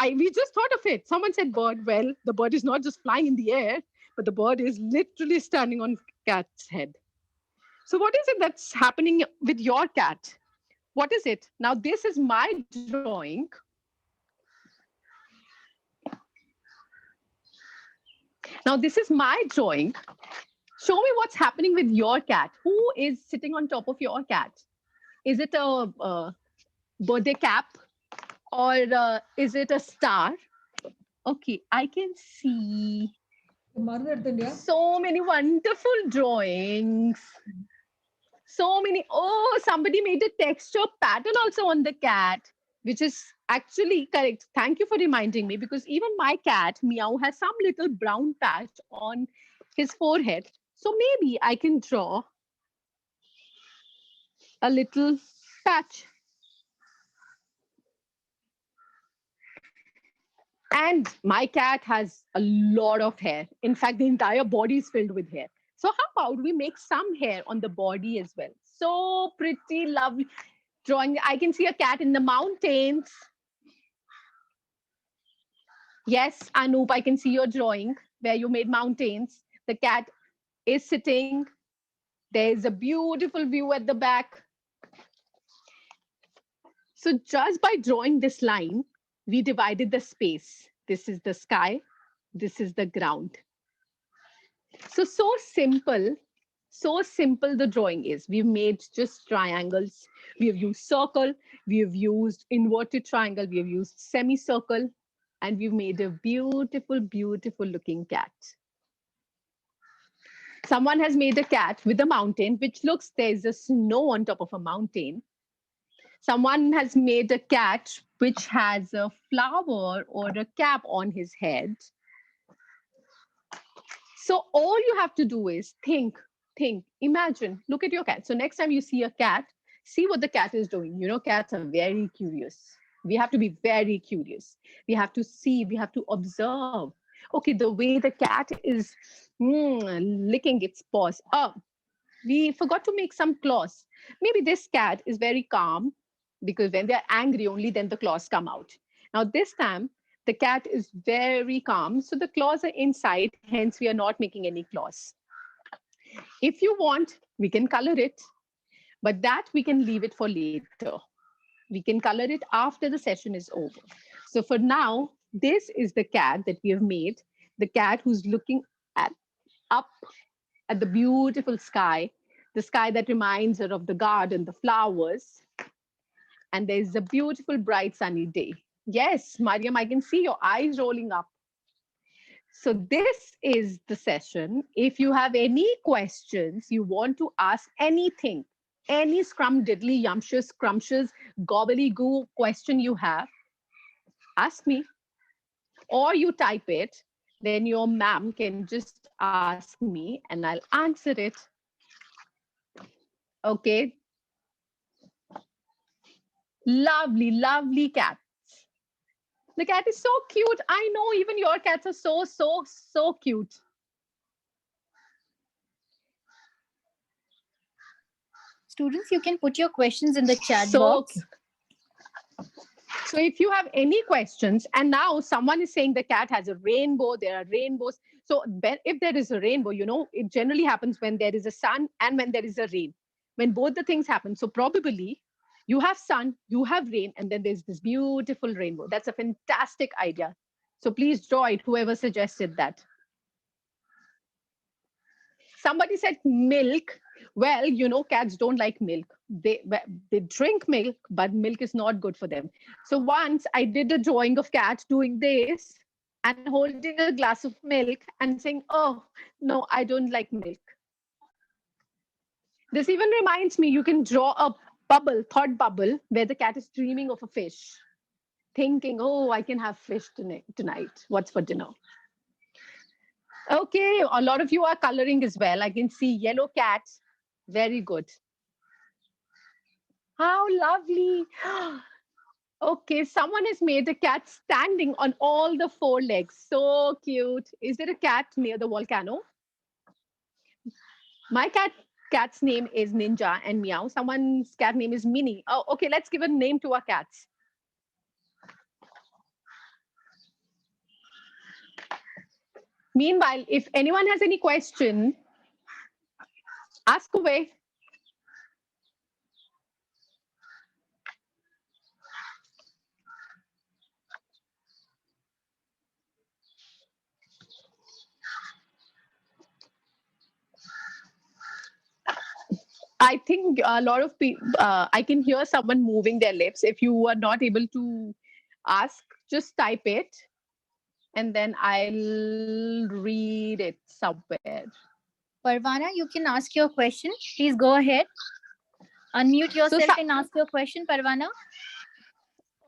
we just thought of it. Someone said bird. Well, the bird is not just flying in the air, but the bird is literally standing on cat's head. So what is it that's happening with your cat? What is it? Now, this is my drawing. Now, this is my drawing. Show me what's happening with your cat. Who is sitting on top of your cat? Is it a birthday cap or is it a star? Okay, I can see so many wonderful drawings. So many. Oh, somebody made a texture pattern also on the cat, which is actually correct. Thank you for reminding me, because even my cat, Meow, has some little brown patch on his forehead. So maybe I can draw a little patch. And my cat has a lot of hair. In fact, the entire body is filled with hair. So how about we make some hair on the body as well? So pretty, lovely drawing. I can see a cat in the mountains. Yes, Anoop, I can see your drawing where you made mountains. The cat is sitting. There's a beautiful view at the back. So just by drawing this line, we divided the space. This is the sky. This is the ground. So simple the drawing is. We've made just triangles. We have used circle. We have used inverted triangle. We have used semicircle. And we've made a beautiful, beautiful looking cat. Someone has made a cat with a mountain, which looks there's a snow on top of a mountain. Someone has made a cat which has a flower or a cap on his head. So all you have to do is think, imagine, look at your cat. So next time you see a cat, see what the cat is doing. You know, cats are very curious. We have to be very curious. We have to see, we have to observe. Okay, the way the cat is licking its paws. Oh, we forgot to make some claws. Maybe this cat is very calm because when they're angry, only then the claws come out. Now, this time, the cat is very calm. So the claws are inside, hence we are not making any claws. If you want, we can color it, but that we can leave it for later. We can color it after the session is over. So for now, this is the cat that we have made, the cat who's looking up at the beautiful sky, the sky that reminds her of the garden, the flowers. And there's a beautiful, bright, sunny day. Yes, Mariam, I can see your eyes rolling up. So this is the session. If you have any questions, you want to ask anything, any scrum-diddly, yumptious, scrumptious, gobbly-goo question you have, ask me. Or you type it, then your ma'am can just ask me and I'll answer it. Okay. Lovely, lovely cats. The cat is so cute. I know even your cats are so cute. Students, you can put your questions in the chat So box. cute. So if you have any questions, and now someone is saying the cat has a rainbow, there are rainbows. So if there is a rainbow, you know, it generally happens when there is a sun and when there is a rain, when both the things happen. So probably you have sun, you have rain, and then there's this beautiful rainbow. That's a fantastic idea. So please draw it, whoever suggested that. Somebody said milk. Well, you know, cats don't like milk. They drink milk, but milk is not good for them. So once I did a drawing of cat doing this and holding a glass of milk and saying, oh, no, I don't like milk. This even reminds me, you can draw a thought bubble, where the cat is dreaming of a fish, thinking, oh, I can have fish tonight. What's for dinner? Okay, a lot of you are coloring as well. I can see yellow cats. Very good. How lovely. Okay, someone has made a cat standing on all the four legs. So cute. Is there a cat near the volcano? My cat's name is Ninja and Meow. Someone's cat name is Minnie. Oh, okay, let's give a name to our cats. Meanwhile, if anyone has any question, ask away. I think a lot of people, I can hear someone moving their lips. If you are not able to ask, just type it and then I'll read it somewhere. Parvana, you can ask your question. Please go ahead. Unmute yourself and ask your question, Parvana.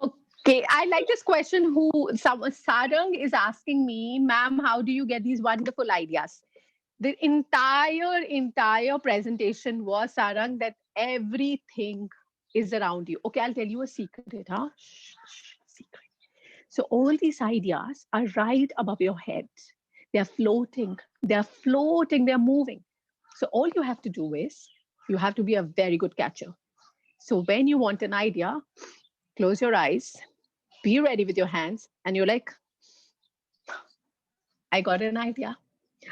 Okay, I like this question. Sarang is asking me, ma'am, how do you get these wonderful ideas? The entire presentation was, Sarang, that everything is around you. Okay, I'll tell you a secret, huh? Secret. So all these ideas are right above your head. They're floating, they're moving. So all you have to do is, you have to be a very good catcher. So when you want an idea, close your eyes, be ready with your hands, and you're like, I got an idea.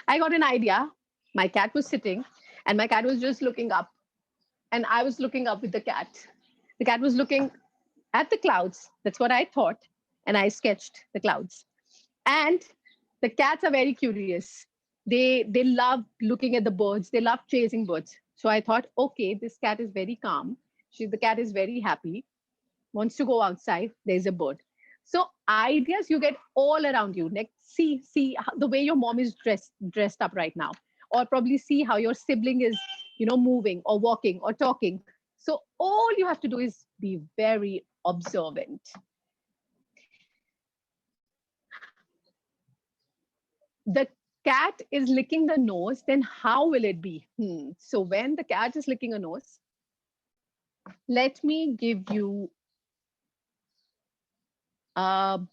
I got an idea. My cat was sitting and my cat was just looking up. And I was looking up with the cat. The cat was looking at the clouds. That's what I thought. And I sketched the clouds. And the cats are very curious. They love looking at the birds. They love chasing birds. So I thought, okay, this cat is very calm. The cat is very happy, wants to go outside. There's a bird. So ideas you get all around you. Like see the way your mom is dressed up right now, or probably see how your sibling is, moving or walking or talking. So all you have to do is be very observant. The cat is licking the nose, then how will it be? So when the cat is licking a nose, let me give you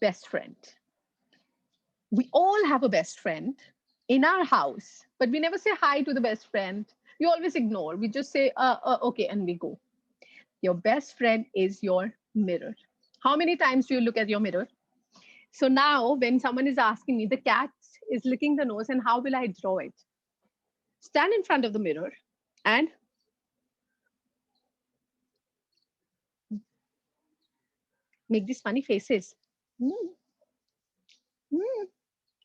best friend. We all have a best friend in our house, but we never say hi to the best friend. We always ignore. We just say, okay, and we go. Your best friend is your mirror. How many times do you look at your mirror? So now when someone is asking me, the cat is licking the nose, and how will I draw it? Stand in front of the mirror and make these funny faces. Mm, mm.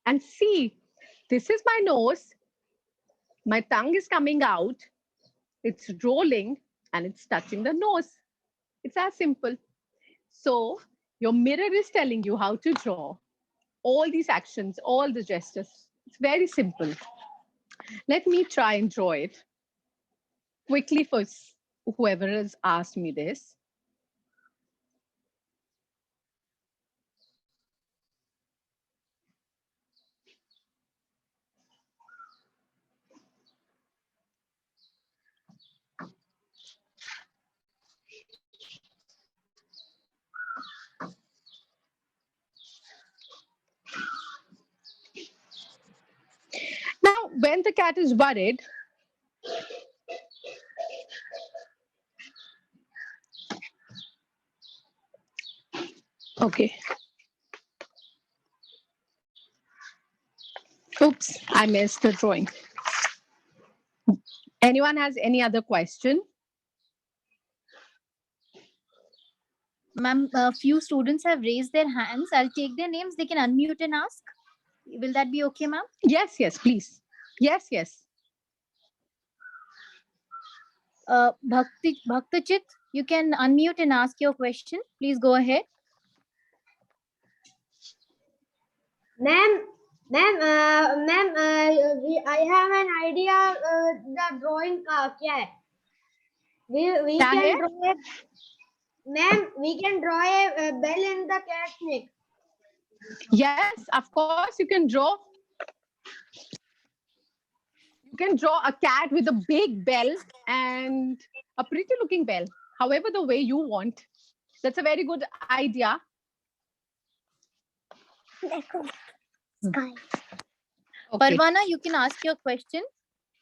And see, this is my nose. My tongue is coming out. It's rolling and it's touching the nose. It's as simple. So your mirror is telling you how to draw all these actions, all the gestures. It's very simple. Let me try and draw it quickly for whoever has asked me this. Now, when the cat is worried, okay. Oops, I missed the drawing. Anyone has any other question? Ma'am, a few students have raised their hands. I'll take their names. They can unmute and ask. Will that be okay, ma'am? Yes, yes, please. Yes, yes. Bhaktachit, you can unmute and ask your question. Please go ahead. Ma'am, I have an idea. The drawing cat. We Kya can hai? draw a ma'am. We can draw a bell in the cat's neck. Yes, of course you can draw. You can draw a cat with a big bell and a pretty looking bell, however the way you want. That's a very good idea. Sky. Okay. Parvana, you can ask your question.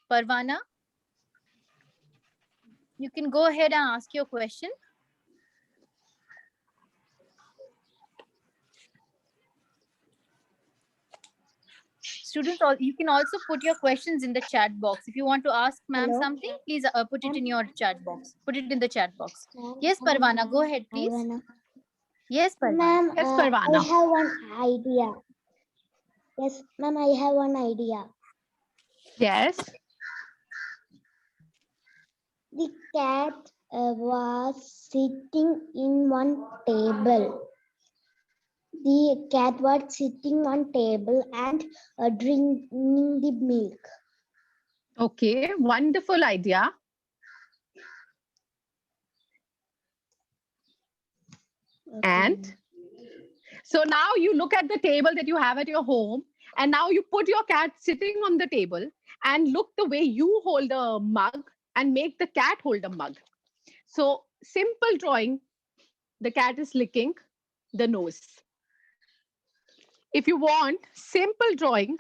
Parvana, you can go ahead and ask your question. Students, you can also put your questions in the chat box. If you want to ask ma'am Hello? something, please put it in your chat box. Put it in the chat box. Yes, Parvana, go ahead, please. Yes, Parvana. Ma'am, Yes, I Parvana. have one idea. Yes, ma'am, I have one idea. Yes. The cat was sitting in one table. The cat was sitting on table and drinking the milk. Okay, wonderful idea. And so now you look at the table that you have at your home, and now you put your cat sitting on the table and look the way you hold a mug and make the cat hold a mug. So simple drawing, the cat is licking the nose. If you want simple drawing,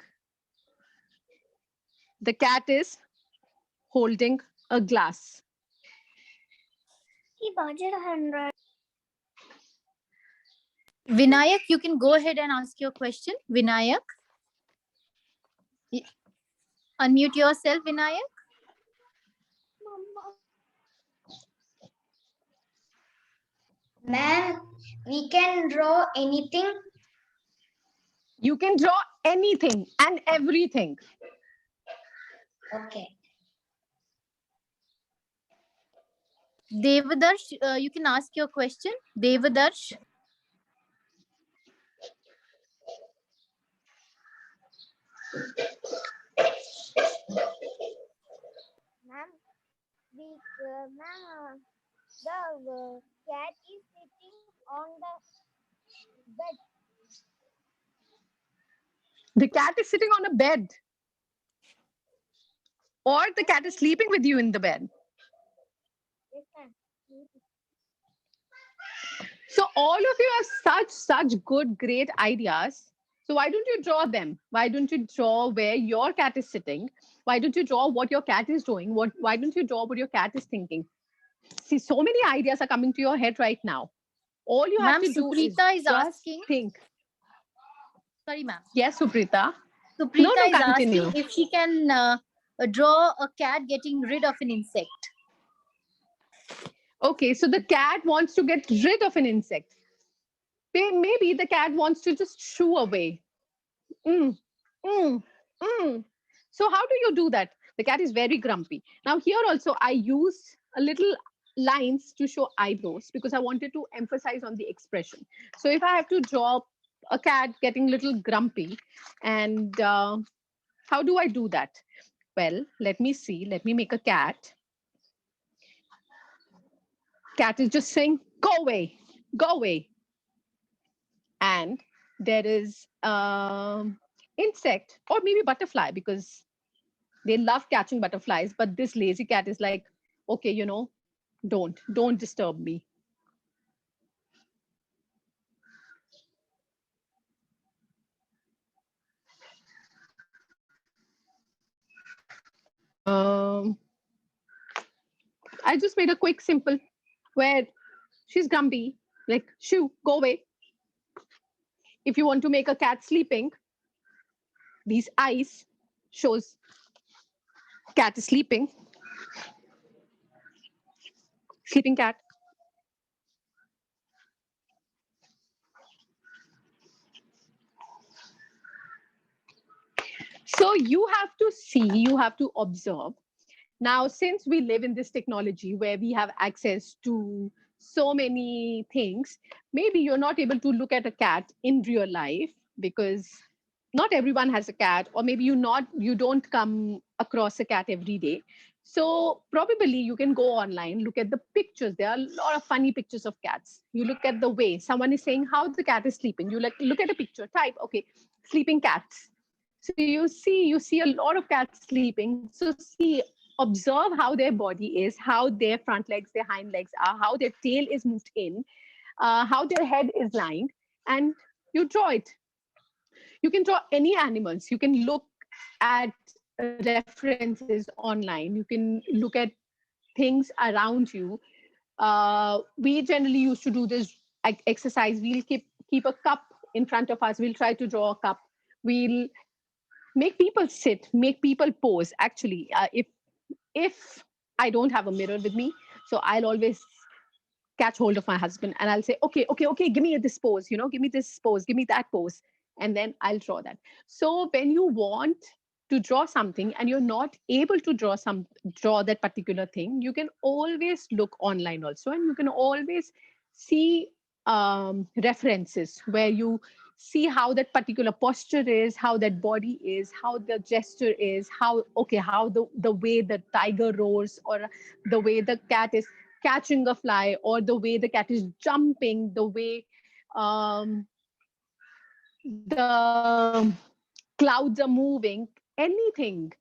the cat is holding a glass. He budget 100. Vinayak, you can go ahead and ask your question. Vinayak. Unmute yourself, Vinayak. Ma'am, we can draw anything. You can draw anything and everything. Okay. Devadarsh, you can ask your question. Devadarsh. Ma'am, the cat is sitting on the bed. The cat is sitting on a bed. Or the cat is sleeping with you in the bed. Yes, ma'am. So all of you have such good, great ideas. So why don't you draw them? Why don't you draw where your cat is sitting? Why don't you draw what your cat is doing? Why don't you draw what your cat is thinking? See, so many ideas are coming to your head right now. All you have Ma'am, to do is Suprita is just asking. think. Sorry, ma'am. Yes, Suprita. Suprita is Continue. asking if she can draw a cat getting rid of an insect. Okay, so the cat wants to get rid of an insect. Maybe the cat wants to just shoo away. Mm, mm, mm. So how do you do that? The cat is very grumpy. Now here also I used a little lines to show eyebrows because I wanted to emphasize on the expression. So if I have to draw a cat getting a little grumpy, and how do I do that? Well, let me see. Let me make a cat. Cat is just saying, go away, go away. And there is insect or maybe butterfly because they love catching butterflies. But this lazy cat is like, okay, don't disturb me. I just made a quick, simple, where she's grumpy, like, shoo, go away. If you want to make a cat sleeping, these eyes shows cat is sleeping. Sleeping cat. So you have to see, you have to observe. Now, since we live in this technology where we have access to so many things, maybe you're not able to look at a cat in real life because not everyone has a cat, or maybe you don't come across a cat every day. So probably you can go online, look at the pictures. There are a lot of funny pictures of cats. You look at the way someone is saying how the cat is sleeping. You look at a picture, type, okay, sleeping cats. So you see a lot of cats sleeping. So see, observe how their body is, how their front legs, their hind legs are, how their tail is moved in, how their head is lined, and you draw it. You can draw any animals. You can look at references online. You can look at things around you. We generally used to do this exercise. We'll keep a cup in front of us. We'll try to draw a cup. We'll make people sit, make people pose. Actually, if I don't have a mirror with me, so I'll always catch hold of my husband and I'll say, okay, give me this pose, give me this pose, give me that pose, and then I'll draw that. So when you want to draw something and you're not able to draw that particular thing, you can always look online also, and you can always see references where you see how that particular posture is, how that body is, how the gesture is, how the way the tiger roars, or the way the cat is catching a fly, or the way the cat is jumping, the way the clouds are moving, anything,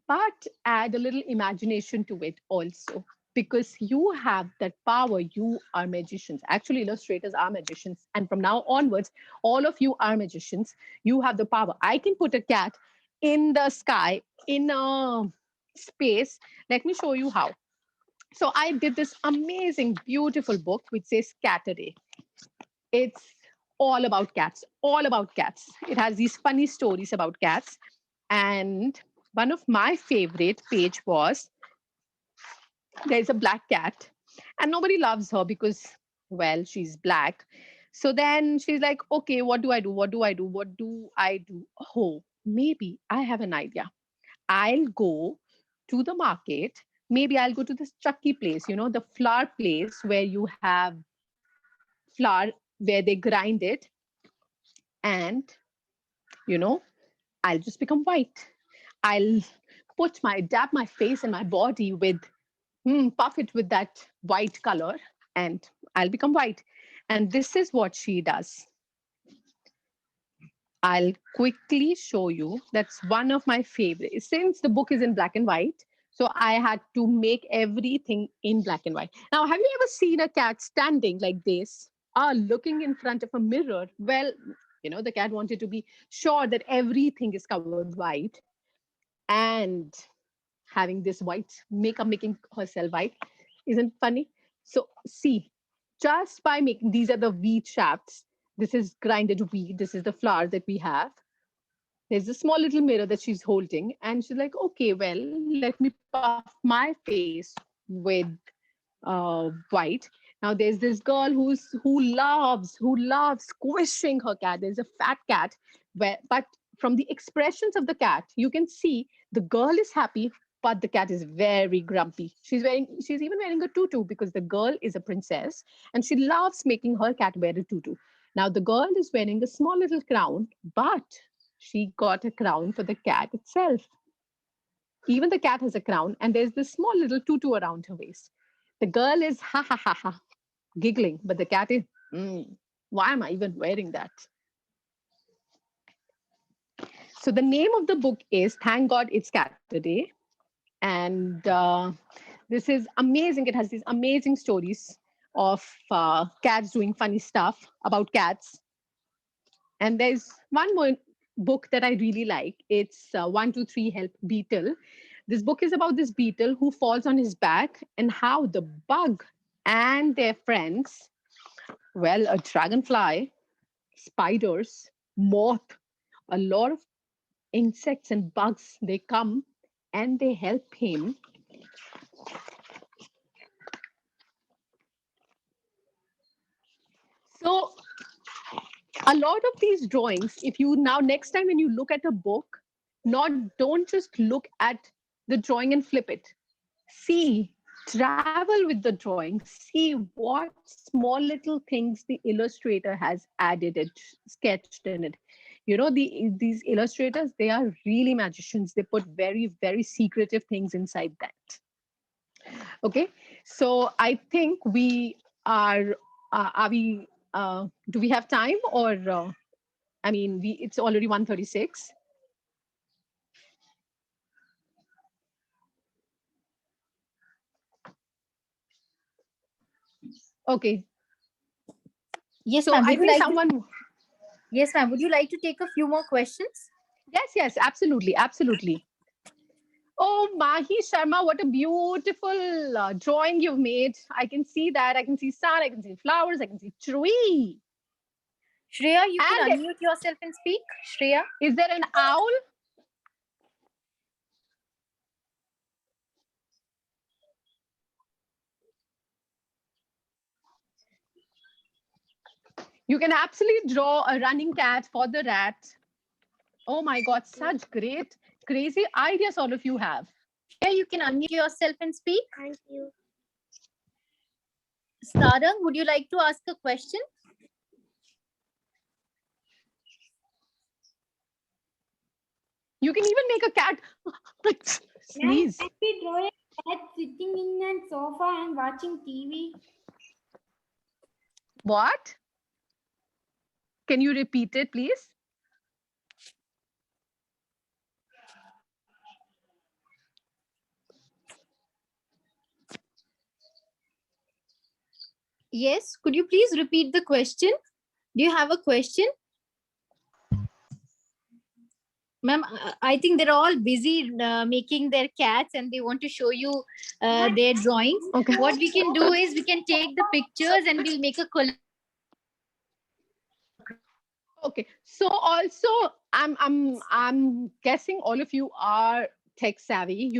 but add a little imagination to it also, because you have that power. You are magicians. Actually, illustrators are magicians. And from now onwards, all of you are magicians. You have the power. I can put a cat in the sky, in a space. Let me show you how. So I did this amazing, beautiful book which says Catteray. It's all about cats, all about cats. It has these funny stories about cats. And one of my favorite page was, there's a black cat and nobody loves her because, well, she's black. So then she's like, okay, what do I do? What do I do? What do I do? Oh, maybe I have an idea. I'll go to the market. Maybe I'll go to this Chucky place, the flour place where you have flour, where they grind it. And, I'll just become white. I'll dab my face and my body with, puff it with that white color, and I'll become white. And this is what she does. I'll quickly show you. That's one of my favorites. Since the book is in black and white, so I had to make everything in black and white. Now, have you ever seen a cat standing like this? are looking in front of a mirror. Well, the cat wanted to be sure that everything is covered white, and having this white makeup making herself white isn't funny. So see, just by making, these are the wheat shafts. This is grinded wheat. This is the flour that we have. There's a small little mirror that she's holding, and she's like, okay, well, let me puff my face with white. Now there's this girl who loves squishing her cat. There's a fat cat, but from the expressions of the cat, you can see the girl is happy, but the cat is very grumpy. She's even wearing a tutu because the girl is a princess, and she loves making her cat wear a tutu. Now the girl is wearing a small little crown, but she got a crown for the cat itself. Even the cat has a crown, and there's this small little tutu around her waist. The girl is ha ha ha ha giggling, but the cat is, why am I even wearing that? So the name of the book is Thank God It's Cat Day. And this is amazing. It has these amazing stories of cats doing funny stuff about cats. And there's one more book that I really like. It's 1, 2, 3 Help Beetle. This book is about this beetle who falls on his back and how the bug and their friends, well, a dragonfly, spiders, moth, a lot of insects and bugs, they come and they help him. So a lot of these drawings, if you now next time when you look at a book, don't just look at the drawing and flip it. See, travel with the drawing, see what small little things the illustrator has added and sketched in it. These illustrators, they are really magicians. They put very, very secretive things inside that. Okay, so I think we are we do we have time, or it's already 1:36. Okay, Yes, so ma'am. I Would you think like someone. yes, ma'am. Would you like to take a few more questions? Yes, absolutely, absolutely. Oh, Mahi Sharma, what a beautiful drawing you've made. I can see that. I can see sun, I can see flowers, I can see tree. Shreya, you can And unmute yourself and speak. Shreya. is there an owl? You can absolutely draw a running cat for the rat. Oh my God, such great, crazy ideas all of you have. Shreya, you can unmute yourself and speak. Thank you. Sarang, would you like to ask a question? You can even make a cat sneeze. Can we draw a cat sitting in a sofa and watching TV? What? Can you repeat it, please? Yes. Could you please repeat the question? Do you have a question? Ma'am, I think they're all busy making their cats and they want to show you their drawings. Okay. What we can do is we can take the pictures and we'll make a collage. Okay. So also, I'm guessing all of you are tech savvy,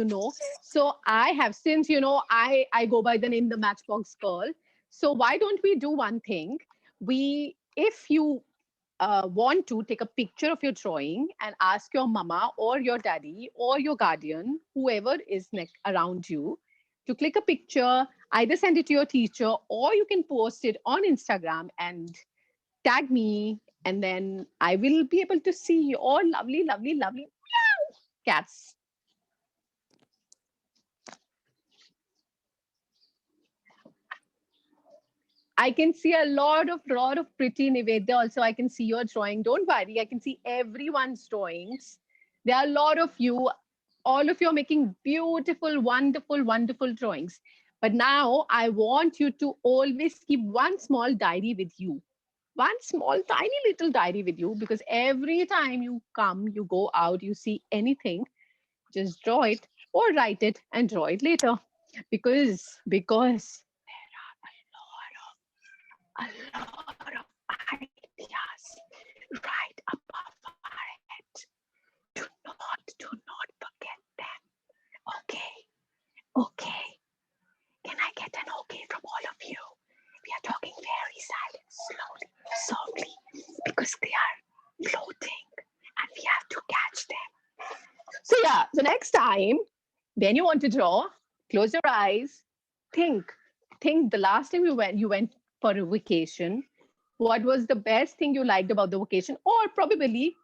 So I have, since I go by the name the Matchbox Girl. So why don't we do one thing? If you want to take a picture of your drawing and ask your mama or your daddy or your guardian, whoever is around you, to click a picture, either send it to your teacher or you can post it on Instagram and tag me, and then I will be able to see your lovely, lovely, lovely meow cats. I can see a lot of pretty Nivedya also. I can see your drawing. Don't worry, I can see everyone's drawings. There are a lot of you. All of you are making beautiful, wonderful, wonderful drawings. But now I want you to always keep one small diary with you. One small, tiny little diary with you, because every time you come, you go out, you see anything, just draw it or write it and draw it later. Because there are a lot of ideas right above our head. Do not forget them. Okay. Okay. Can I get an okay from all of you? We are talking very silent, slowly, softly, because they are floating and we have to catch them. So yeah, so next time when you want to draw, close your eyes, think. Think the last time you went for a vacation. What was the best thing you liked about the vacation? Or probably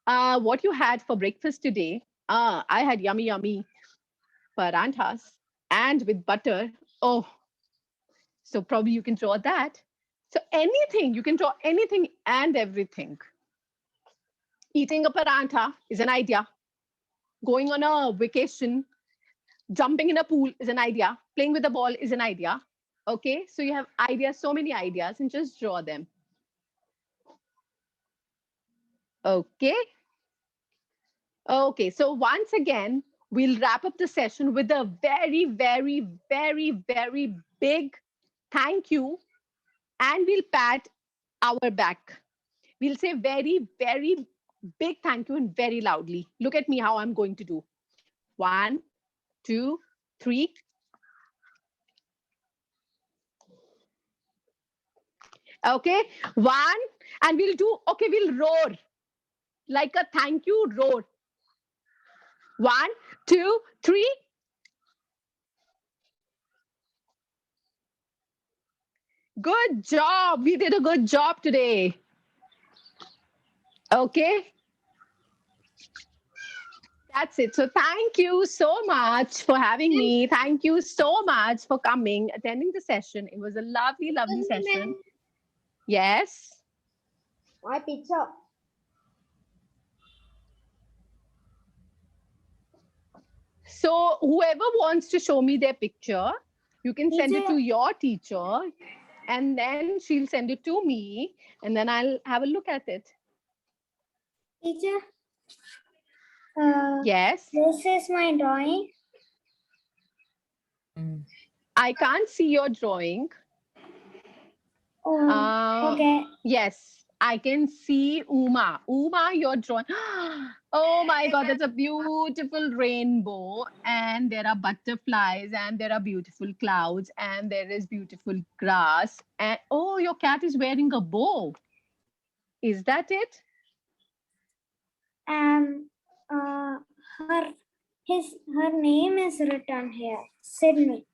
what you had for breakfast today. I had yummy, yummy paranthas and with butter. Oh, so probably you can draw that. So anything, you can draw anything and everything. Eating a parantha is an idea. Going on a vacation, jumping in a pool is an idea. Playing with a ball is an idea. Okay, so you have ideas, so many ideas, and just draw them. Okay. Okay, so once again, we'll wrap up the session with a very, very, very, very big thank you, and we'll pat our back. We'll say very, very big thank you and very loudly. Look at me how I'm going to do. 1, 2, 3. Okay, 1, and we'll do, okay, we'll roar like a thank you roar. 1, 2, 3. Good job. We did a good job today. Okay. That's it. So thank you so much for having me. Thank you so much for coming, attending the session. It was a lovely, lovely session. Yes. My picture. So whoever wants to show me their picture, you can send it to your teacher, and then she'll send it to me, and then I'll have a look at it. Teacher, Yes. this is my drawing. I can't see your drawing. Okay. Yes, I can see Uma. Uma, you're drawing. Oh my God, that's a beautiful rainbow. And there are butterflies, and there are beautiful clouds, and there is beautiful grass. And oh, your cat is wearing a bow. Is that it? Her name is written here, Sydney.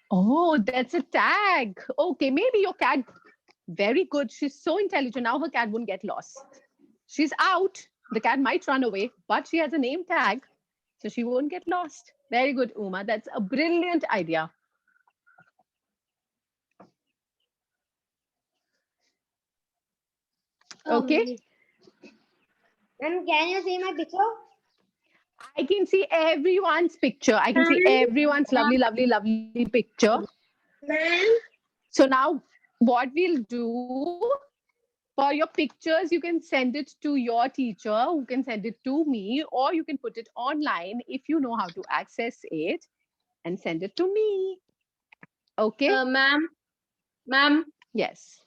Oh, that's a tag. Okay, maybe your cat, very good. She's so intelligent. Now her cat won't get lost. She's out. The cat might run away, but she has a name tag, so she won't get lost. Very good, Uma. That's a brilliant idea. Okay. And can you see my picture? I can see everyone's picture. I can see everyone's lovely, lovely, lovely picture. So now what we'll do, for your pictures, you can send it to your teacher, who can send it to me, or you can put it online if you know how to access it, and send it to me. Okay? Ma'am, Yes.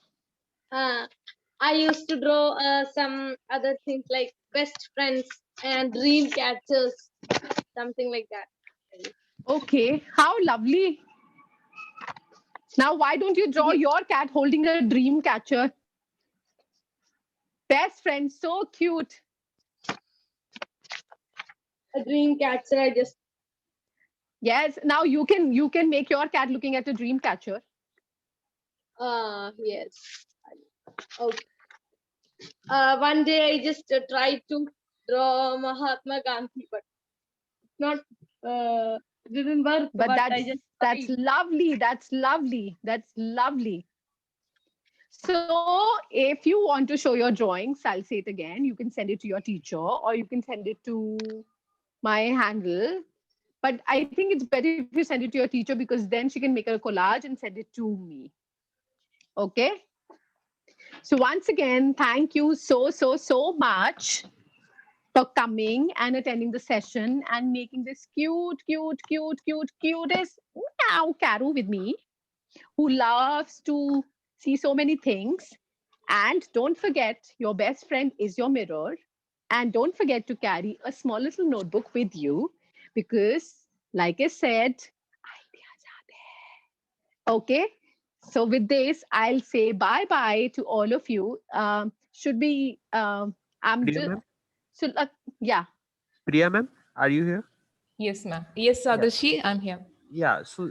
I used to draw some other things like best friends and dream catchers, something like that. Okay. How lovely. Now, why don't you draw your cat holding a dream catcher? Best friend, so cute. A dream catcher, I just. Yes. Now you can make your cat looking at a dream catcher. Yes. Okay. One day I just tried to draw Mahatma Gandhi, but not didn't work. But that's tried. lovely. That's lovely. That's lovely. So if you want to show your drawings, I'll say it again. You can send it to your teacher, or you can send it to my handle. But I think it's better if you send it to your teacher because then she can make a collage and send it to me. Okay. So once again, thank you so much for coming and attending the session and making this cutest meow Karu with me, who loves to see so many things. And don't forget, your best friend is your mirror. And don't forget to carry a small little notebook with you because, like I said, ideas are there. Okay. So with this, I'll say bye-bye to all of you. Should we, I'm Priya just, ma'am? so, yeah. Priya ma'am, are you here? Yes, ma'am. Yes, Yeah. Adarshi, I'm here. Yeah. So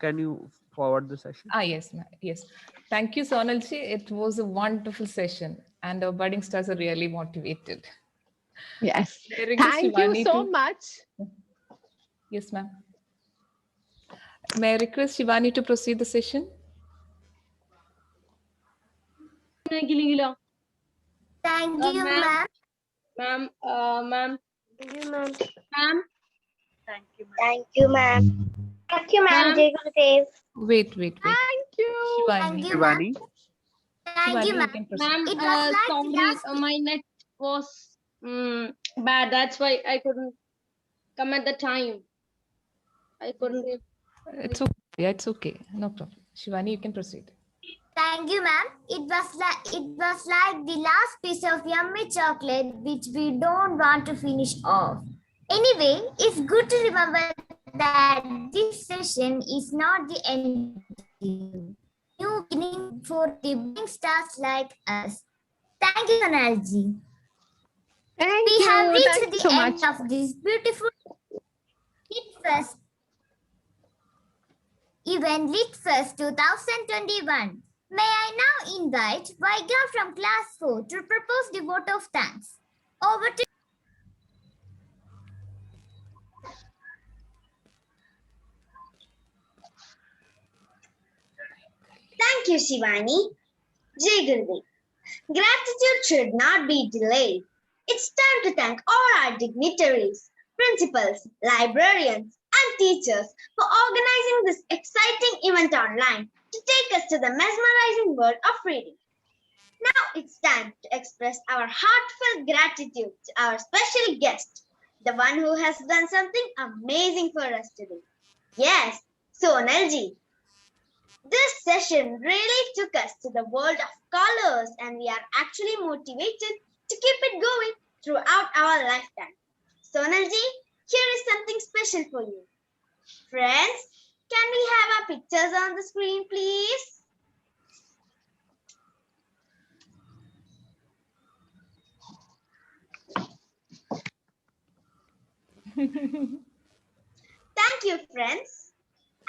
can you forward the session? Yes, ma'am. Yes. Thank you, Sonalji. It was a wonderful session, and our budding stars are really motivated. Yes. May I request Thank you Shivani so to- much. Yes, ma'am. May I request Shivani to proceed the session? Thank you, Ma'am. ma'am. Ma'am, ma'am, Thank you, ma'am. ma'am, Thank you, ma'am. Thank you, ma'am. Ma'am. Jai Gurudev. Wait. Thank you. Thank Shivani. you, ma'am. Shivani? Thank you, Shivani, you ma'am. can proceed. ma'am, It was like the sorry, last my net was bad. That's why I couldn't come at the time. I couldn't. It's okay. Yeah, it's okay. No problem. Shivani, you can proceed. Thank you, ma'am. It was like the last piece of yummy chocolate which we don't want to finish off. Anyway, it's good to remember that this session is not the end. New beginning for the budding stars like us. Thank you, Sonalji. Thank We you. have reached Thank you the so end much. of this beautiful Lit Fest 2021. May I now invite Vaiga from class 4 to propose the vote of thanks. Over to Thank you, Shivani. Jai Gurudev. Gratitude should not be delayed. It's time to thank all our dignitaries, principals, librarians, and teachers for organizing this exciting event online to take us to the mesmerizing world of reading. Now it's time to express our heartfelt gratitude to our special guest, the one who has done something amazing for us today. Yes, Sonalji. This session really took us to the world of colors, and we are actually motivated to keep it going throughout our lifetime. Sonalji, here is something special for you. Friends, can we have our pictures on the screen, please? Thank you, friends.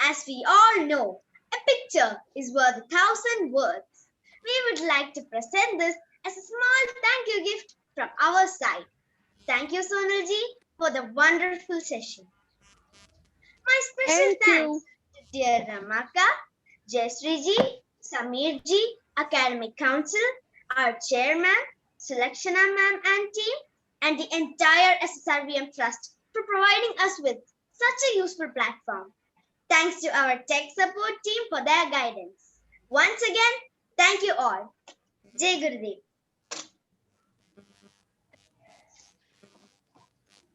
As we all know, a picture is worth 1,000 words. We would like to present this as a small thank you gift from our side. Thank you, Sonalji, for the wonderful session. My special Thank you. thanks to dear Ramaka, Jayasriji, Samirji, Academic Council, our chairman, Sulakshana ma'am and team, and the entire SSRVM Trust for providing us with such a useful platform. Thanks to our tech support team for their guidance. Once again, thank you all. Jai Gurudev.